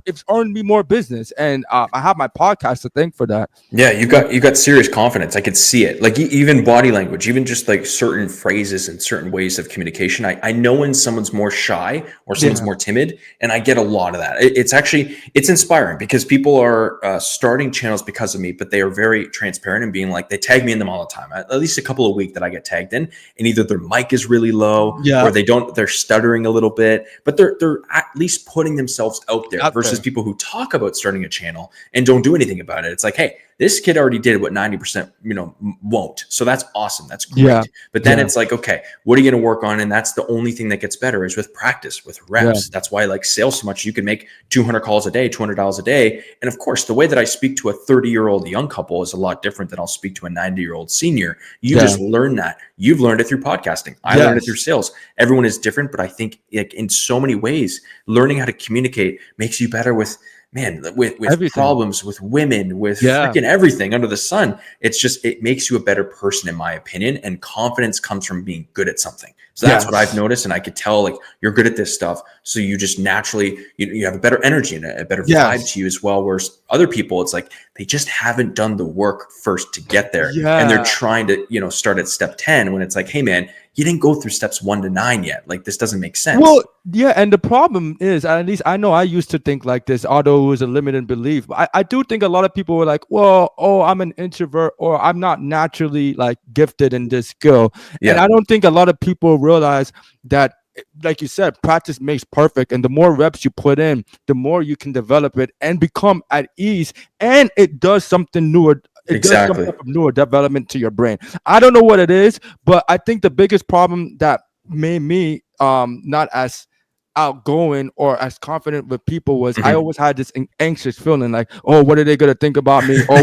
it's earned me more business, and I have my podcast to thank for that. Yeah, you got serious confidence. I could see it. Like even body language, even just like certain phrases and certain ways of communication. I know when someone's more shy or someone's more timid, and I get a lot of that. It's inspiring because people are starting channels because of me, but they are very transparent and being like, they tag me in them all the time. At least a couple of weeks that I get tagged in, and either their mic is really low or they're stuttering a little bit, but they're at least putting themselves out there. Versus people who talk about starting a channel and don't do anything about it. It's like, hey, this kid already did what 90%, won't. So that's awesome. That's great. Yeah. But then it's like, okay, what are you going to work on? And that's the only thing that gets better is with practice, with reps. That's why I like sales so much. You can make 200 calls a day, $200 a day. And of course, the way that I speak to a 30-year-old young couple is a lot different than I'll speak to a 90-year-old senior. You just learn that. You've learned it through podcasting. I learned it through sales. Everyone is different, but I think like in so many ways, learning how to communicate makes you better with problems, with women, with freaking everything under the sun. It makes you a better person, in my opinion. And confidence comes from being good at something. So that's what I've noticed. And I could tell like you're good at this stuff. So you just naturally, you have a better energy and a better vibe to you as well. Whereas other people, it's like, they just haven't done the work first to get there. And they're trying to, start at step 10 when it's like, hey man, you didn't go through steps 1 to 9 yet. Like this doesn't make sense. Well, and the problem is, at least I know I used to think like this, although it was a limited belief. But I do think a lot of people were like, well, I'm an introvert, or I'm not naturally like gifted in this skill. And I don't think a lot of people realize that, like you said, practice makes perfect. And the more reps you put in, the more you can develop it and become at ease. And it does something newer. It does some type of newer development to your brain. I don't know what it is, but I think the biggest problem that made me not as outgoing or as confident with people was I always had this anxious feeling like, oh, what are they gonna think about me, or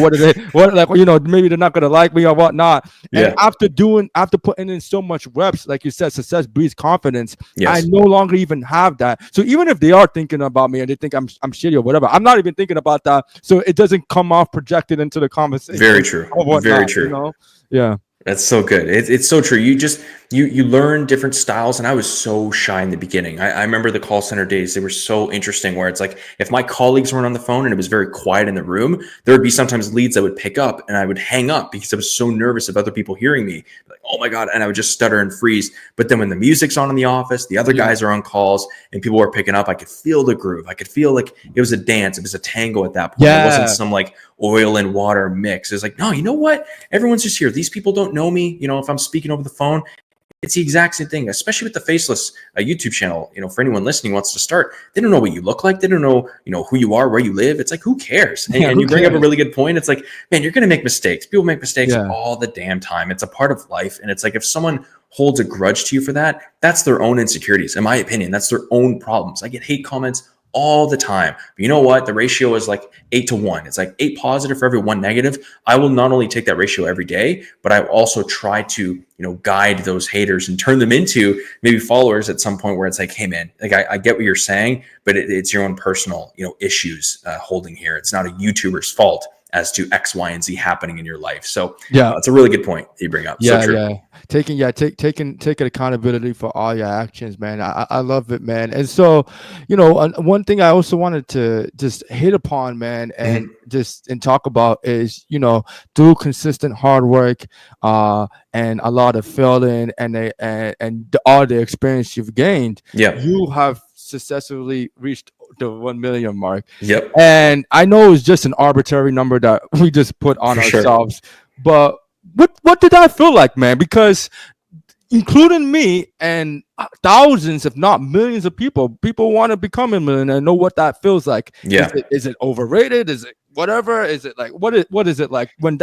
maybe they're not gonna like me or whatnot. And after putting in so much reps, like you said, success breeds confidence. I no longer even have that. So even if they are thinking about me and they think I'm shitty or whatever, I'm not even thinking about that, so it doesn't come off projected into the conversation. Very true. Very true. That's so good. It's so true. You learn different styles. And I was so shy in the beginning. I remember the call center days. They were so interesting where it's like, if my colleagues weren't on the phone and it was very quiet in the room, there would be sometimes leads I would pick up and I would hang up because I was so nervous of other people hearing me. Like, oh my God. And I would just stutter and freeze. But then when the music's on in the office, the other guys are on calls and people were picking up, I could feel the groove. I could feel like it was a dance. It was a tango at that point. It wasn't some like oil and water mix. It's like, no, you know what? Everyone's just here. These people don't know me. If I'm speaking over the phone, it's the exact same thing, especially with the faceless YouTube channel. For anyone listening who wants to start, they don't know what you look like. They don't know, who you are, where you live. It's like, who cares? And you bring up a really good point. It's like, man, you're going to make mistakes. People make mistakes all the damn time. It's a part of life. And it's like, if someone holds a grudge to you for that, that's their own insecurities. In my opinion, that's their own problems. I get hate comments all the time. But you know what? The ratio is like 8-1. It's like 8 positive for every 1 negative. I will not only take that ratio every day, but I also try to, guide those haters and turn them into maybe followers at some point where it's like, hey man, like I get what you're saying, but it's your own personal, issues holding here. It's not a YouTuber's fault as to X, Y, and Z happening in your life. So Yeah. it's a really good point that you bring up. Yeah, So true. yeah. Taking accountability for all your actions, man. I love it, man. And so, one thing I also wanted to just hit upon, man, and talk about is, through consistent hard work, and a lot of failing and all the experience you've gained, you have successfully reached the 1 million mark. Yep. And I know it's just an arbitrary number that we just put on ourselves, but what did that feel like, man? Because including me and thousands, if not millions of people want to become a millionaire and know what that feels like. Yeah. Is it overrated? Is it whatever? Is it like, what is it like when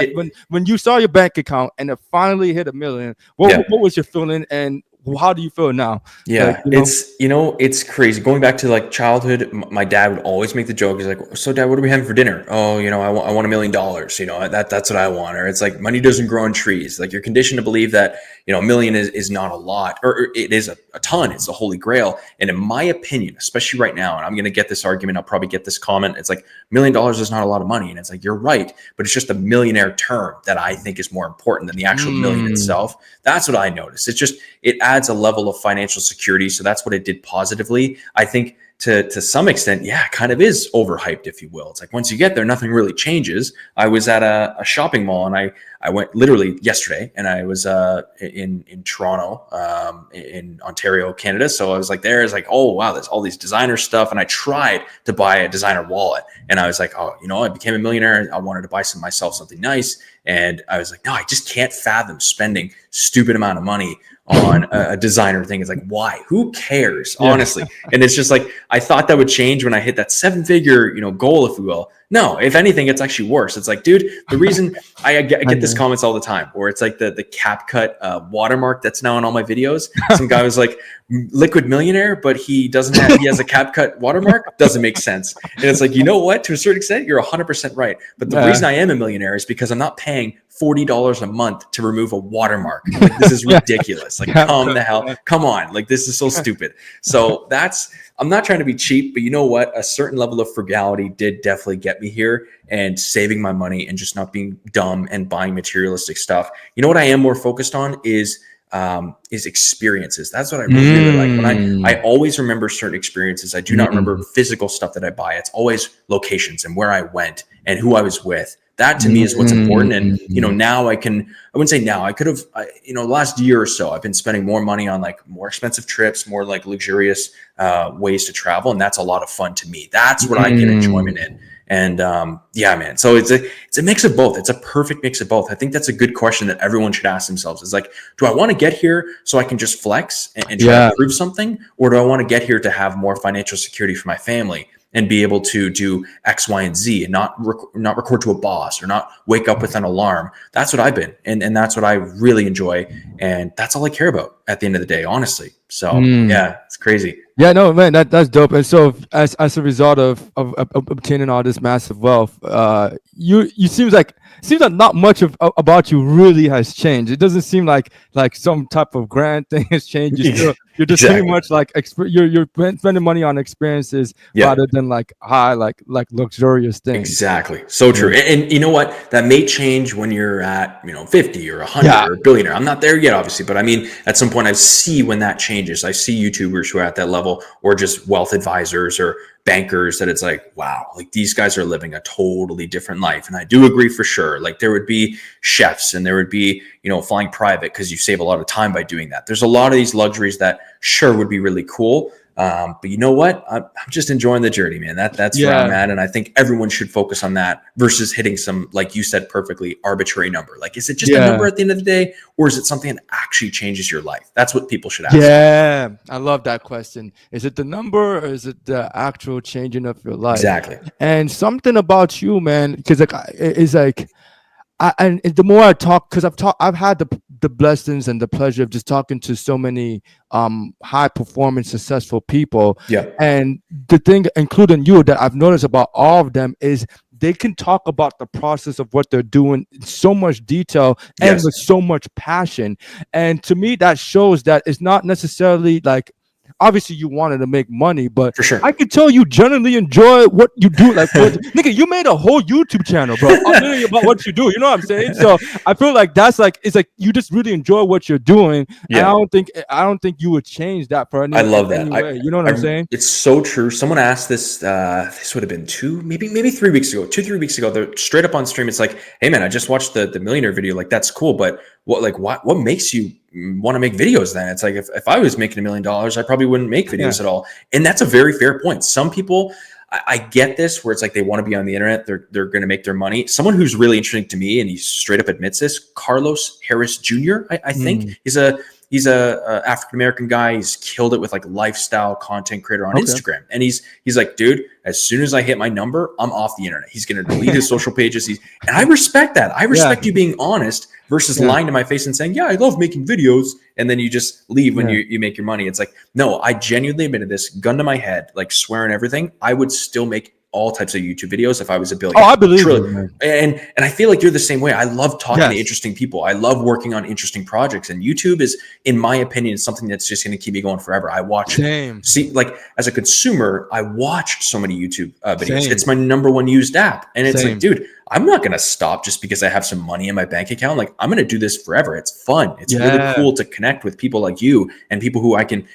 you saw your bank account and it finally hit 1 million? What was your feeling, and how do you feel now? Yeah, it's crazy. Going back to like childhood, my dad would always make the joke. He's like, "So, Dad, what are we having for dinner?" "Oh, I want $1 million. That's what I want." Or it's like, money doesn't grow on trees. Like, you're conditioned to believe that $1 million is not a lot, or it is a ton. It's the holy grail. And in my opinion, especially right now, and I'm gonna get this argument, I'll probably get this comment. It's like $1 million is not a lot of money, and it's like, you're right, but it's just a millionaire term that I think is more important than the actual million itself. That's what I noticed. It's just, it adds a level of financial security. So that's what it did positively. I think to some extent, it kind of is overhyped, if you will. It's like, once you get there, nothing really changes. I was at a shopping mall, and I went literally yesterday, and I was in Toronto, in Ontario, Canada. So I was like, oh wow, there's all these designer stuff. And I tried to buy a designer wallet, and I was like, oh, I became a millionaire. I wanted to buy myself something nice. And I was like, no, I just can't fathom spending stupid amount of money on a designer thing. It's like, why? Who cares, honestly? And it's just like, I thought that would change when I hit that 7-figure, goal, if you will. No, if anything, it's actually worse. It's like, dude, the reason I get this comments all the time, where it's like the CapCut watermark that's now in all my videos. Some guy was like, liquid millionaire, but he has a CapCut watermark. Doesn't make sense. And it's like, you know what? To a certain extent, you're 100% right. But the reason I am a millionaire is because I'm not paying $40 a month to remove a watermark. Like, this is ridiculous. Like, come on. Like, this is so stupid. So I'm not trying to be cheap, but you know what? A certain level of frugality did definitely get me here, and saving my money and just not being dumb and buying materialistic stuff. You know what I am more focused on is experiences. That's what I really like. When I always remember certain experiences. I do not remember physical stuff that I buy. It's always locations and where I went and who I was with. That to me is what's important. And, now I wouldn't say now, I could have, last year or so, I've been spending more money on like more expensive trips, more like luxurious ways to travel. And that's a lot of fun to me. That's what I get enjoyment in. And man, so it's a mix of both. It's a perfect mix of both. I think that's a good question that everyone should ask themselves. Is like, do I want to get here so I can just flex and try to prove something? Or do I want to get here to have more financial security for my family and be able to do X, Y, and Z, and not record to a boss or not wake up with an alarm? That's what I've been. And that's what I really enjoy. And that's all I care about at the end of the day, honestly. So it's crazy. Yeah, no, man, that's dope. And so as a result of obtaining all this massive wealth, you seems like not much about you really has changed. It doesn't seem like some type of grand thing has changed. You're just pretty much like you're spending money on experiences rather than like high like luxurious things. Exactly. So true. And you know what? That may change when you're at 50 or 100 or a billionaire. I'm not there yet, obviously, but I mean, at some point I see when that changes. I see YouTubers who are at that level, or just wealth advisors or bankers, that it's like, wow, like these guys are living a totally different life. And I do agree for sure. Like, there would be chefs, and there would be, flying private, because you save a lot of time by doing that. There's a lot of these luxuries that sure would be really cool. But you know what? I'm just enjoying the journey, man. That's where I'm at. And I think everyone should focus on that versus hitting some, like you said perfectly, arbitrary number. Like, is it just a number at the end of the day, or is it something that actually changes your life? That's what people should ask. Yeah, I love that question. Is it the number, or is it the actual changing of your life? Exactly. And something about you, man, because it's like, and the more I talk, because I've had the the blessings and the pleasure of just talking to so many high performance successful people. Yeah. And the thing, including you, that I've noticed about all of them is they can talk about the process of what they're doing in so much detail and Yes. with so much passion. And to me, that shows that it's not necessarily like, obviously you wanted to make money, but For sure. I can tell you generally enjoy what you do. Like, nigga, you made a whole YouTube channel, bro, literally about what you do. You know what I'm saying? So I feel like that's like, it's like you just really enjoy what you're doing. And Yeah. I don't think you would change that for any. I love that. Way. You know what I'm saying? It's so true. Someone asked this. This would have been maybe 3 weeks ago. 3 weeks ago. They're straight up on stream. It's like, hey man, I just watched the millionaire video. Like that's cool, but what makes you want to make videos? Then it's like if I was making $1 million, I probably wouldn't make videos at all. And that's a very fair point. Some people, I get this, where it's like they want to be on the internet. They're going to make their money. Someone who's really interesting to me, and he straight up admits this, Carlos Harris Jr. I think he's a African American guy. He's killed it with like lifestyle content creator on Instagram. And he's like, dude, as soon as I hit my number, I'm off the internet. He's going to delete his social pages. And I respect that. I respect you being honest versus lying to my face and saying, yeah, I love making videos. And then you just leave when you make your money. It's like, no, I genuinely admitted this, gun to my head, like swearing everything. I would still make all types of YouTube videos if I was a billionaire. Oh, I believe it, and I feel like you're the same way. I love talking to interesting people. I love working on interesting projects. And YouTube is, in my opinion, something that's just going to keep me going forever. I watch, like as a consumer, I watch so many YouTube videos. It's my number one used app. And it's like, dude, I'm not going to stop just because I have some money in my bank account. Like I'm going to do this forever. It's fun. It's really cool to connect with people like you and people who I can,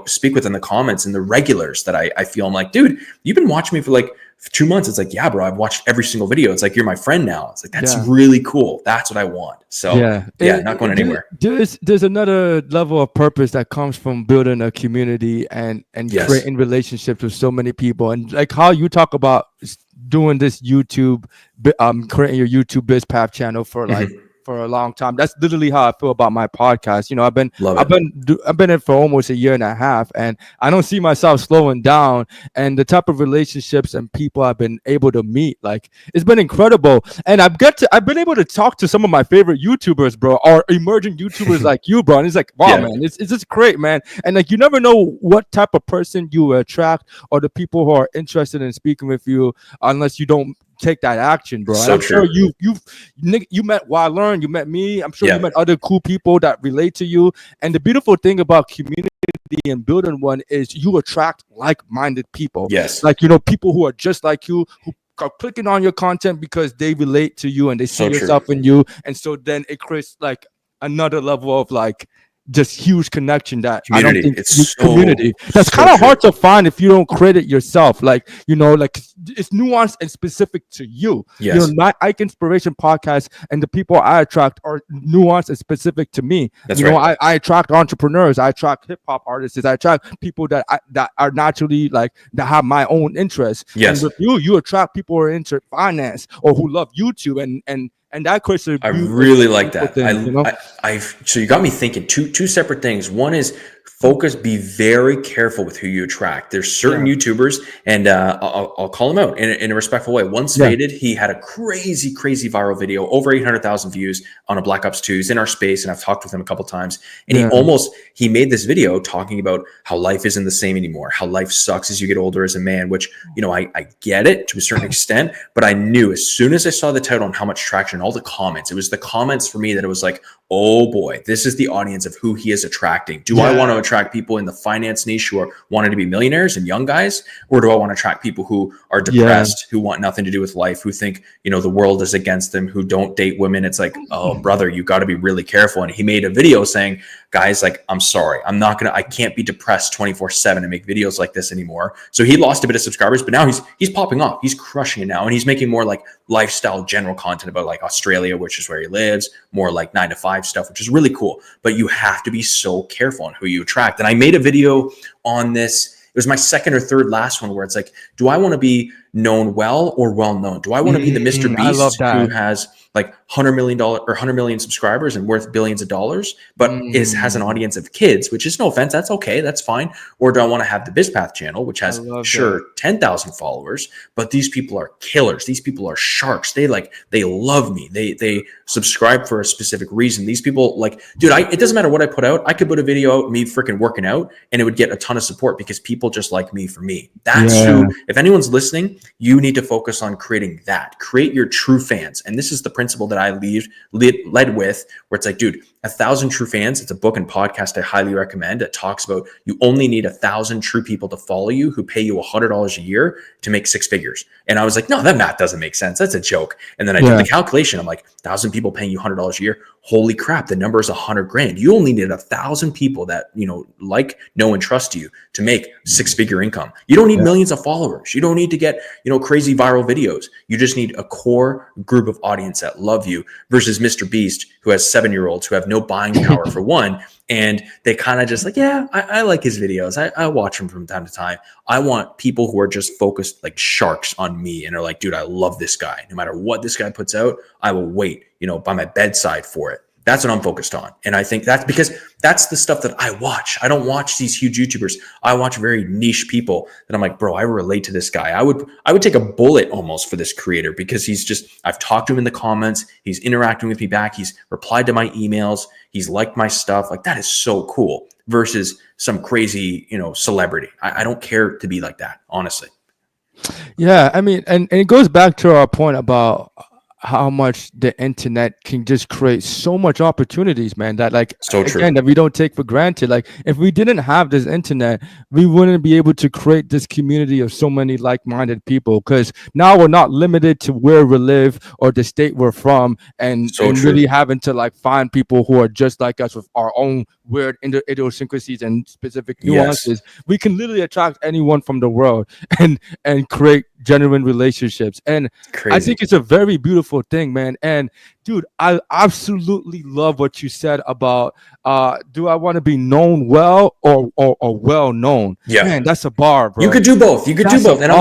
speak with in the comments and the regulars that I feel I'm like, dude, you've been watching me for like 2 months. It's like, yeah, bro, I've watched every single video. It's like, you're my friend now. It's like, that's really cool. That's what I want. So not going anywhere. There's another level of purpose that comes from building a community and creating relationships with so many people. And like how you talk about doing this YouTube, creating your YouTube Bizpath channel for like for a long time. That's literally how I feel about my podcast. I've been in for almost a year and a half, and I don't see myself slowing down. And the type of relationships and people I've been able to meet, like it's been incredible. And I've been able to talk to some of my favorite YouTubers, bro, or emerging YouTubers like you, bro. And it's like, wow, man, it's just great, man. And like you never know what type of person you attract or the people who are interested in speaking with you unless you don't take that action, bro. So and I'm sure you met Learn, you met me. I'm sure you met other cool people that relate to you. And the beautiful thing about community and building one is you attract like-minded people. Yes. Like, people who are just like you, who are clicking on your content because they relate to you and they see yourself in you. And so then it creates like another level of like just huge connection that community. I don't think community. That's kind of hard to find if you don't create it yourself. Like, like it's nuanced and specific to you. Yes. My Ike Inspiration podcast and the people I attract are nuanced and specific to me. That's right. I attract entrepreneurs. I attract hip hop artists. I attract people that are naturally like that have my own interests. Yes. And with you attract people who are into finance or who love YouTube and that question, I really like that. Thing, so you got me thinking two separate things. One is be very careful with who you attract. There's certain YouTubers, and I'll call them out in a respectful way. Once Faded, he had a crazy viral video, over 800,000 views on a Black Ops 2. He's in our space, and I've talked with him a couple times. And he made this video talking about how life isn't the same anymore, how life sucks as you get older as a man, which, I get it to a certain extent, but I knew as soon as I saw the title and how much traction, all the comments, it was the comments for me that it was like, oh boy, this is the audience of who he is attracting. Do I want to attract people in the finance niche who are wanting to be millionaires and young guys? Or do I want to attract people who are depressed, who want nothing to do with life, who think, the world is against them, who don't date women? It's like, oh brother, you got to be really careful. And he made a video saying, guys, like, I'm sorry, I can't be depressed 24/7 and make videos like this anymore. So he lost a bit of subscribers, but now he's popping off. He's crushing it now. And he's making more like lifestyle general content about like Australia, which is where he lives, more like 9-to-5 stuff, which is really cool. But you have to be so careful on who you attract. And I made a video on this. It was my second or third last one where it's like, do I want to be known well or well known? Do I want to be the Mr. Beast who has like $100 million or 100 million subscribers and worth billions of dollars, but has an audience of kids, which is no offense. That's okay. That's fine. Or do I want to have the Bizpath channel, which has 10,000 followers, but these people are killers. These people are sharks. They love me. They subscribe for a specific reason. These people dude, it doesn't matter what I put out. I could put a video out, me freaking working out, and it would get a ton of support because people just like me for me. That's who, if anyone's listening, you need to focus on creating that. Create your true fans. And this is the principle that I led with, where it's like, dude, 1,000 true fans. It's a book and podcast I highly recommend. It talks about you only need 1,000 true people to follow you who pay you $100 a year to make 6 figures. And I was like, no, that math doesn't make sense. That's a joke. And then I did the calculation. I'm like, 1,000 people paying you $100 a year. Holy crap, the number is 100 grand. You only need 1,000 people that, know and trust you to make 6-figure income. You don't need millions of followers. You don't need to get, crazy viral videos. You just need a core group of audience that love you versus Mr. Beast, who has 7-year-olds who have no buying power for one. And they kind of just I like his videos. I watch them from time to time. I want people who are just focused like sharks on me and are like, dude, I love this guy. No matter what this guy puts out, I will wait, by my bedside for it. That's what I'm focused on. And I think that's because that's the stuff that I watch. I don't watch these huge YouTubers. I watch very niche people that I'm like, bro, I relate to this guy. I would take a bullet almost for this creator because I've talked to him in the comments. He's interacting with me back. He's replied to my emails. He's liked my stuff. Like, that is so cool versus some crazy, celebrity. I don't care to be like that, honestly. Yeah. I mean, and it goes back to our point about how much the internet can just create so much opportunities, man, that that we don't take for granted. Like, if we didn't have this internet, we wouldn't be able to create this community of so many like-minded people, because now we're not limited to where we live or the state we're from, and really having to find people who are just like us with our own weird idiosyncrasies and specific nuances. We can literally attract anyone from the world and create genuine relationships. And I think it's a very beautiful thing, man. And dude, I absolutely love what you said about do I want to be known well or well known? Yeah, man, that's a bar, bro. You could do both. And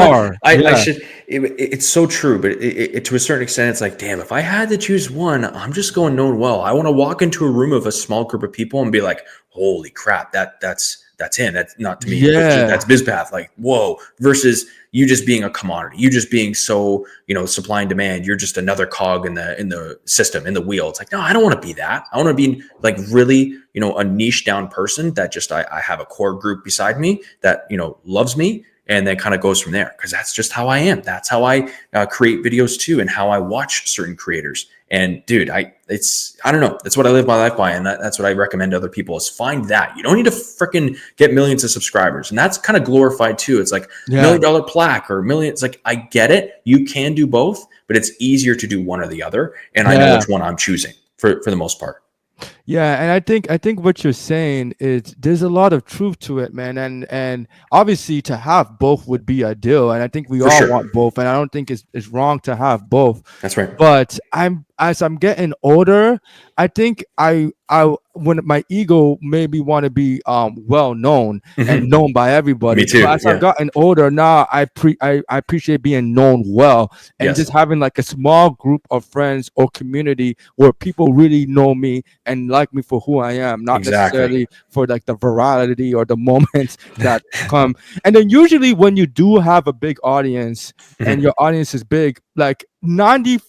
I should. It's so true, but it to a certain extent, it's like, damn, if I had to choose one, I'm just going known well. I want to walk into a room of a small group of people and be like, holy crap, that's him. That's not to me. That's Bizpath. Like, whoa. Versus you just being a commodity. You just being so, supply and demand. You're just another cog in the system, in the wheel. It's like, no, I don't want to be that. I want to be like really, a niche down person that just I have a core group beside me that, loves me. And then kind of goes from there, because that's just how I am. That's how I create videos too, and how I watch certain creators. And dude, I don't know. That's what I live my life by, and that's what I recommend to other people is find that. You don't need to freaking get millions of subscribers, and that's kind of glorified too. It's like $1 million plaque or million. It's like, I get it. You can do both, but it's easier to do one or the other, and I know which one I'm choosing for the most part. Yeah, and I think what you're saying is there's a lot of truth to it, man. And obviously to have both would be ideal. And I think we all want both. And I don't think it's wrong to have both. That's right. But as I'm getting older, I think I when my ego made me want to be well known and known by everybody. Me too. So as I've gotten older now, I appreciate being known well and just having like a small group of friends or community where people really know me and like me for who I am, not necessarily for like the virality or the moments that come. And then usually when you do have a big audience and your audience is big, like 90%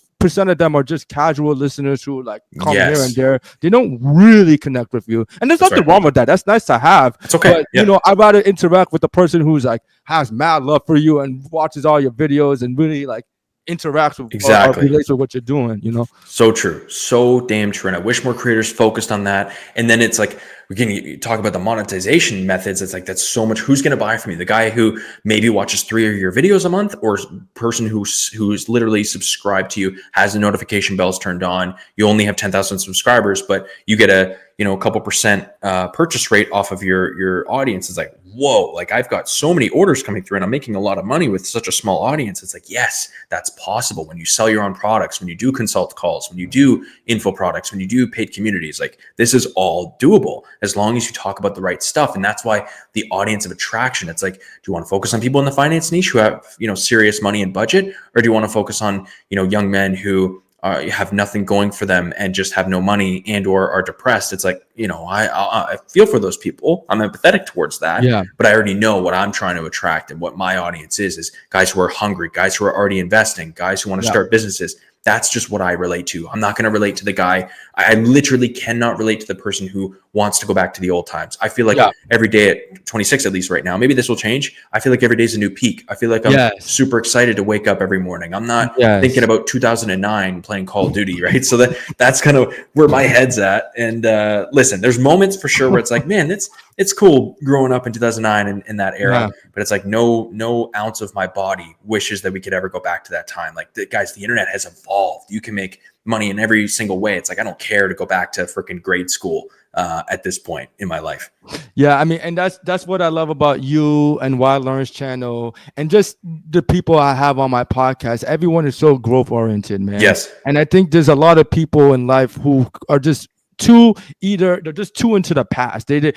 of them are just casual listeners who like come here and there. They don't really connect with you, and there's nothing wrong with that. That's nice to have. It's okay. But I'd rather interact with the person who's like has mad love for you and watches all your videos and really like interacts with or relates with what you're doing. So true, so damn true. And I wish more creators focused on that. And then it's like, we can talk about the monetization methods. It's like, that's so much. Who's going to buy from you? The guy who maybe watches 3 of your videos a month, or person who's literally subscribed to you, has the notification bells turned on. You only have 10,000 subscribers, but you get a couple percent purchase rate off of your audience. It's like, whoa, like I've got so many orders coming through and I'm making a lot of money with such a small audience. It's like, yes, that's possible when you sell your own products, when you do consult calls, when you do info products, when you do paid communities. Like, this is all doable as long as you talk about the right stuff. And that's why the audience of attraction, it's like, do you want to focus on people in the finance niche who have, serious money and budget? Or do you want to focus on, young men who have nothing going for them and just have no money and or are depressed. It's like, I feel for those people. I'm empathetic towards that. Yeah. But I already know what I'm trying to attract, and what my audience is guys who are hungry, guys who are already investing, guys who want to start businesses. That's just what I relate to. I'm not going to relate to the guy. I literally cannot relate to the person who wants to go back to the old times. I feel like every day at 26, at least right now, maybe this will change. I feel like every day is a new peak. I feel like I'm super excited to wake up every morning. I'm not thinking about 2009 playing Call of Duty, right? So that's kind of where my head's at. And listen, there's moments for sure where it's like, man, it's cool growing up in 2009 and in that era, but it's like no ounce of my body wishes that we could ever go back to that time. Like, guys, the internet has evolved. You can make money in every single way. It's like, I don't care to go back to freaking grade school at this point in my life. Yeah, I mean, and that's what I love about you and Wild Learns channel, and just the people I have on my podcast. Everyone is so growth oriented, man. Yes. And I think there's a lot of people in life who are just they're just too into the past. They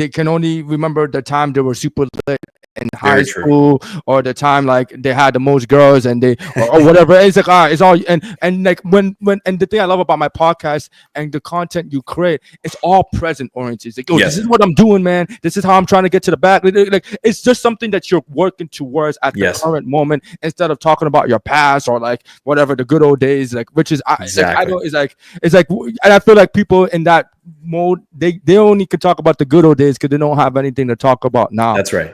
can only remember the time they were super lit in high school, or the time like they had the most girls and they or whatever. It's like it's all and like when and the thing I love about my podcast and the content you create, it's all present oriented. It's like, this is what I'm doing, man. This is how I'm trying to get to the back. Like it's just something that you're working towards at the current moment, instead of talking about your past or like whatever the good old days, like, which is it's like and I feel like people in that mode, they only could talk about the good old days because they don't have anything to talk about now. That's right.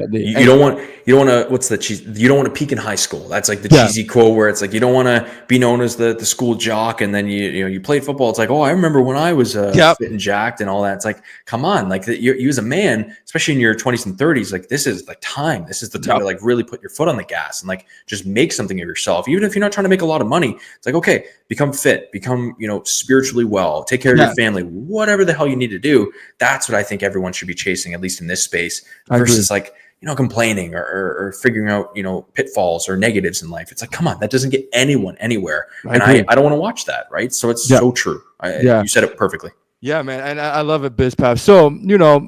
You don't want to what's the cheese? You don't want to peak in high school. That's like the cheesy quote where it's like, you don't want to be known as the school jock, and then you played football. It's like, I remember when I was fit and jacked and all that. It's like, come on, like you as a man, especially in your 20s and 30s, like this is like time. This is the time to like really put your foot on the gas and like just make something of yourself. Even if you're not trying to make a lot of money, it's like, okay, become fit, become spiritually well, take care of your family, whatever the hell you need to do. That's what I think everyone should be chasing, at least in this space, versus like, complaining or figuring out, pitfalls or negatives in life. It's like, come on, that doesn't get anyone anywhere. I don't want to watch that. Right. So it's so true. You said it perfectly. Yeah, man. And I love it, Bizpath. So,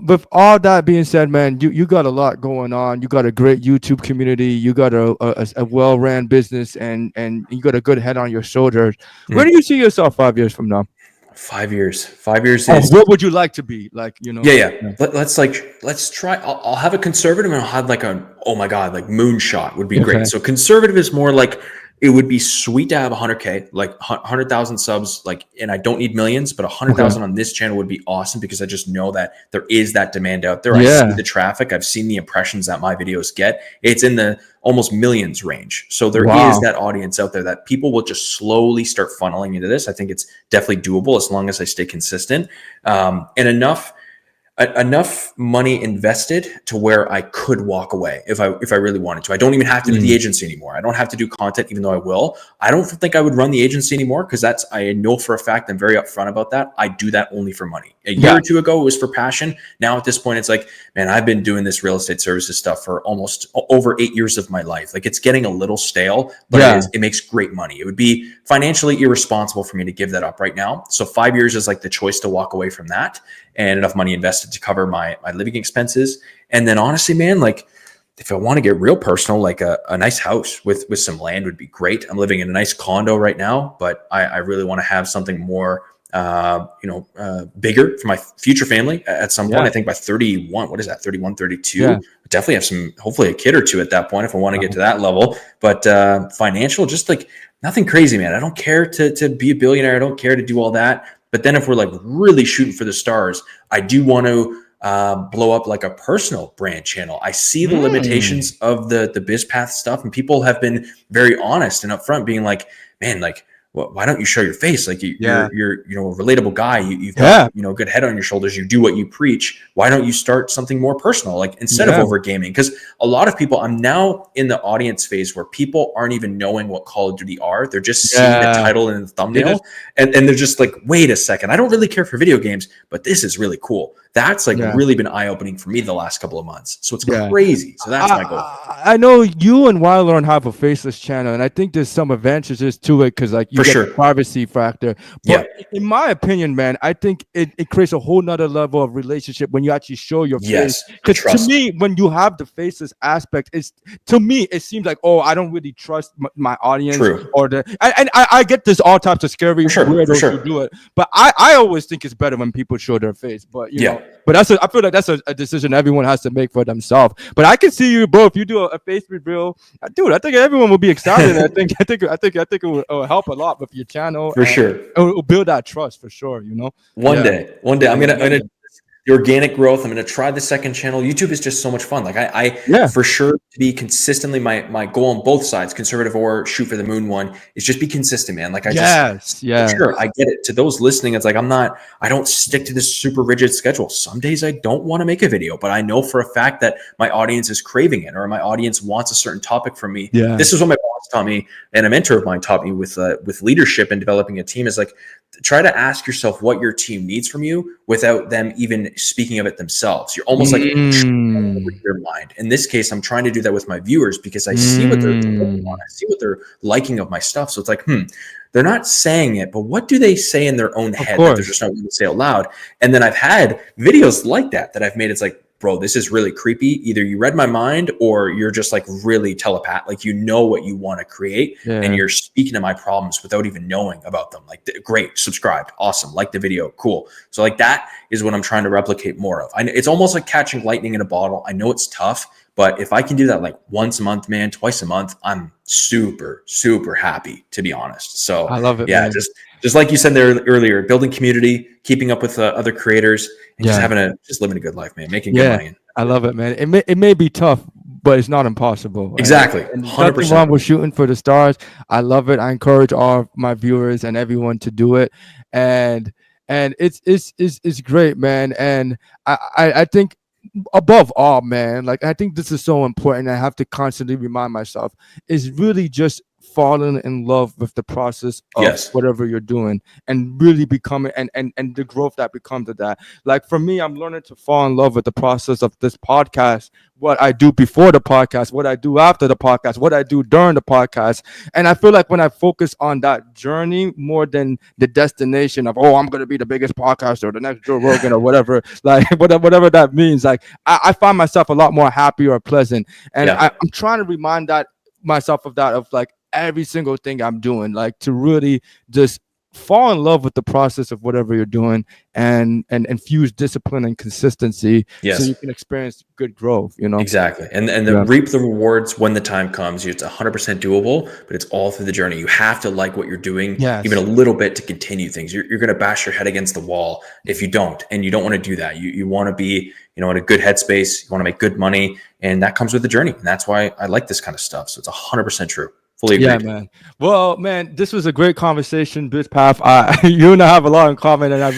with all that being said, man, you got a lot going on. You got a great YouTube community. You got a well-ran business, and you got a good head on your shoulders. Where do you see yourself 5 years from now? 5 years. 5 years is. What would you like to be? Like, Let's try. I'll have a conservative, and I'll have like oh my God, like moonshot would be great. So conservative is more like, it would be sweet to have 100K, like 100,000 subs, like, and I don't need millions, but 100,000 on this channel would be awesome, because I just know that there is that demand out there. I see the traffic. I've seen the impressions that my videos get. It's in the almost millions range. So there is that audience out there that people will just slowly start funneling into this. I think it's definitely doable as long as I stay consistent, and enough money invested to where I could walk away if I really wanted to. I don't even have to do the agency anymore. I don't have to do content, even though I will. I don't think I would run the agency anymore, because I know for a fact, I'm very upfront about that. I do that only for money. A year or two ago, it was for passion. Now at this point, it's like, man, I've been doing this real estate services stuff for almost over 8 years of my life. Like, it's getting a little stale, but it makes great money. It would be financially irresponsible for me to give that up right now. So 5 years is like the choice to walk away from that, and enough money invested to cover my living expenses. And then honestly, man, like, if I want to get real personal, like a nice house with some land would be great. I'm living in a nice condo right now, but I really want to have something more, bigger for my future family at some point. I think by 31, what is that? 31, 32, definitely have hopefully a kid or two at that point, if I want to get to that level. But financial, just like nothing crazy, man. I don't care to be a billionaire. I don't care to do all that. But then if we're like really shooting for the stars, I do want to blow up like a personal brand channel. I see the limitations of the Bizpath stuff, and people have been very honest and upfront, being like, man, like, why don't you show your face? Like, you're a relatable guy. You've got a good head on your shoulders. You do what you preach. Why don't you start something more personal, like, instead of over gaming? Because a lot of people, I'm now in the audience phase where people aren't even knowing what Call of Duty are. They're just seeing the title and the thumbnail, and they're just like, wait a second, I don't really care for video games, but this is really cool. That's like Yeah. really been eye-opening for me the last couple of months. So it's Yeah. crazy. So that's my goal. I know you and Wylearn have a faceless channel, and I think there's some advantages to it because like you For get sure. the privacy factor. Yeah. But in my opinion, man, I think it creates a whole nother level of relationship when you actually show your Yes. face. Because to Trust. me, when you have the faceless aspect, to me it seems like, oh, I don't really trust my audience. True. Or I get this all types of scary For weirdos sure. who do it, but I always think it's better when people show their face. But you know. But I feel like that's a decision everyone has to make for themselves. But I can see you, bro. If you do a face reveal, dude, I think everyone will be excited. I think it will help a lot with your channel. For sure. It will build that trust for sure. You know. One day, I'm gonna the organic growth. I'm going to try the second channel. YouTube is just so much fun. Like I for sure to be consistently my goal on both sides, conservative or shoot for the moon one, is just be consistent, man. Like sure, I get it. To those listening, it's like I don't stick to this super rigid schedule. Some days I don't want to make a video, but I know for a fact that my audience is craving it, or my audience wants a certain topic from me. Yeah. This is what my boss taught me, and a mentor of mine taught me with leadership and developing a team, is like, try to ask yourself what your team needs from you without them even speaking of it themselves. You're almost like with your mind. In this case, I'm trying to do that with my viewers because I see what they're on. I see what they're liking of my stuff. So it's like, they're not saying it, but what do they say in their own head that they're just not going to say out loud? And then I've had videos like that I've made. It's like, bro, this is really creepy. Either you read my mind or you're just like really telepath. Like, you know what you want to create and you're speaking to my problems without even knowing about them. Like, great, subscribed, awesome, like the video, cool. So like that is what I'm trying to replicate more of. It's almost like catching lightning in a bottle. I know it's tough, but if I can do that like once a month, man, twice a month, I'm super, super happy, to be honest. So I love it. Yeah, man. just like you said there earlier, building community, keeping up with other creators, and just living a good life, man, making good money. I love it, man. It may be tough, but it's not impossible. Exactly. And 100%. Nothing wrong with shooting for the stars. I love it. I encourage all my viewers and everyone to do it. And it's great, man. And I think above all, man, like, I think this is so important. I have to constantly remind myself, is really just falling in love with the process of whatever you're doing, and really becoming and the growth that becomes of that. Like, for me, I'm learning to fall in love with the process of this podcast, what I do before the podcast, what I do after the podcast, what I do during the podcast. And I feel like when I focus on that journey more than the destination of, oh, I'm going to be the biggest podcaster or the next Joe Rogan or whatever, like whatever that means, like I find myself a lot more happy or pleasant. And I'm trying to remind myself of that, of like every single thing I'm doing, like to really just fall in love with the process of whatever you're doing, and infuse discipline and consistency, so you can experience good growth, you know. Exactly. And reap the rewards when the time comes. It's 100% doable, but it's all through the journey. You have to like what you're doing even a little bit to continue things. You're going to bash your head against the wall if you don't, and you don't want to do that. You want to be, in a good headspace. You want to make good money, and that comes with the journey. And that's why I like this kind of stuff. So it's 100% true. Fully agreed. Yeah, man. Well, man, this was a great conversation, Bizpath. You and I have a lot in common, and I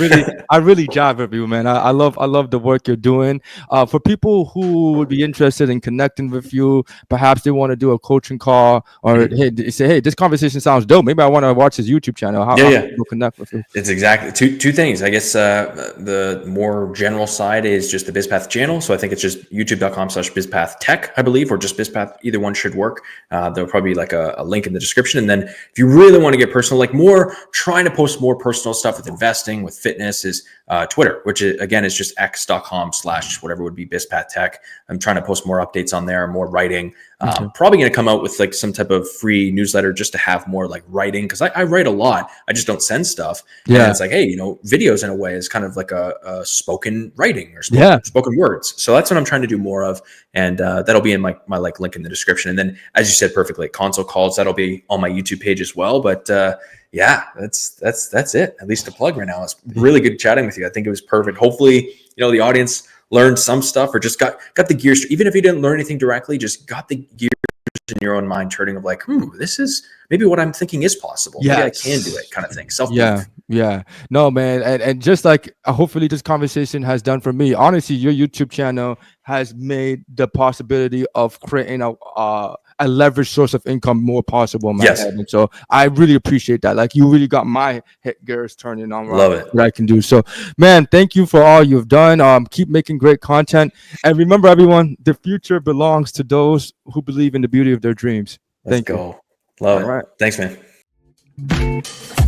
really jive with you, man. I love the work you're doing. For people who would be interested in connecting with you, perhaps they want to do a coaching call, or hey, this conversation sounds dope. Maybe I want to watch his YouTube channel. How can people connect with you? It's exactly two things. I guess the more general side is just the Bizpath channel. So I think it's just youtube.com/BizpathTech, I believe, or just Bizpath. Either one should work. There'll probably be like a link in the description. And then if you really want to get personal, like more trying to post more personal stuff with investing, with fitness, is Twitter, which again is just x.com/whatever would be Bizpath Tech. I'm trying to post more updates on there, more writing. Probably going to come out with like some type of free newsletter just to have more like writing, because I write a lot. I just don't send stuff. And it's like, hey, videos in a way is kind of like a spoken writing or spoken words. So that's what I'm trying to do more of. And that'll be in my like link in the description. And then, as you said perfectly, console calls, that'll be on my YouTube page as well. But that's it. At least a plug right now. It's really good chatting with you. I think it was perfect. Hopefully, the audience learned some stuff, or just got the gears. Even if you didn't learn anything directly, just got the gears in your own mind turning of like, this is maybe what I'm thinking is possible. Maybe I can do it, kind of thing. Self-belief. Yeah. No, man. And just like hopefully this conversation has done for me, honestly, your YouTube channel has made the possibility of creating a leverage source of income more possible in my Yes. head. And so I really appreciate that. Like, you really got my hit gears turning on Love it. what I can do. So, man, thank you for all you've done. Keep making great content. And remember, everyone, the future belongs to those who believe in the beauty of their dreams. Let's Thank you. go. Love All it. right. Thanks, man.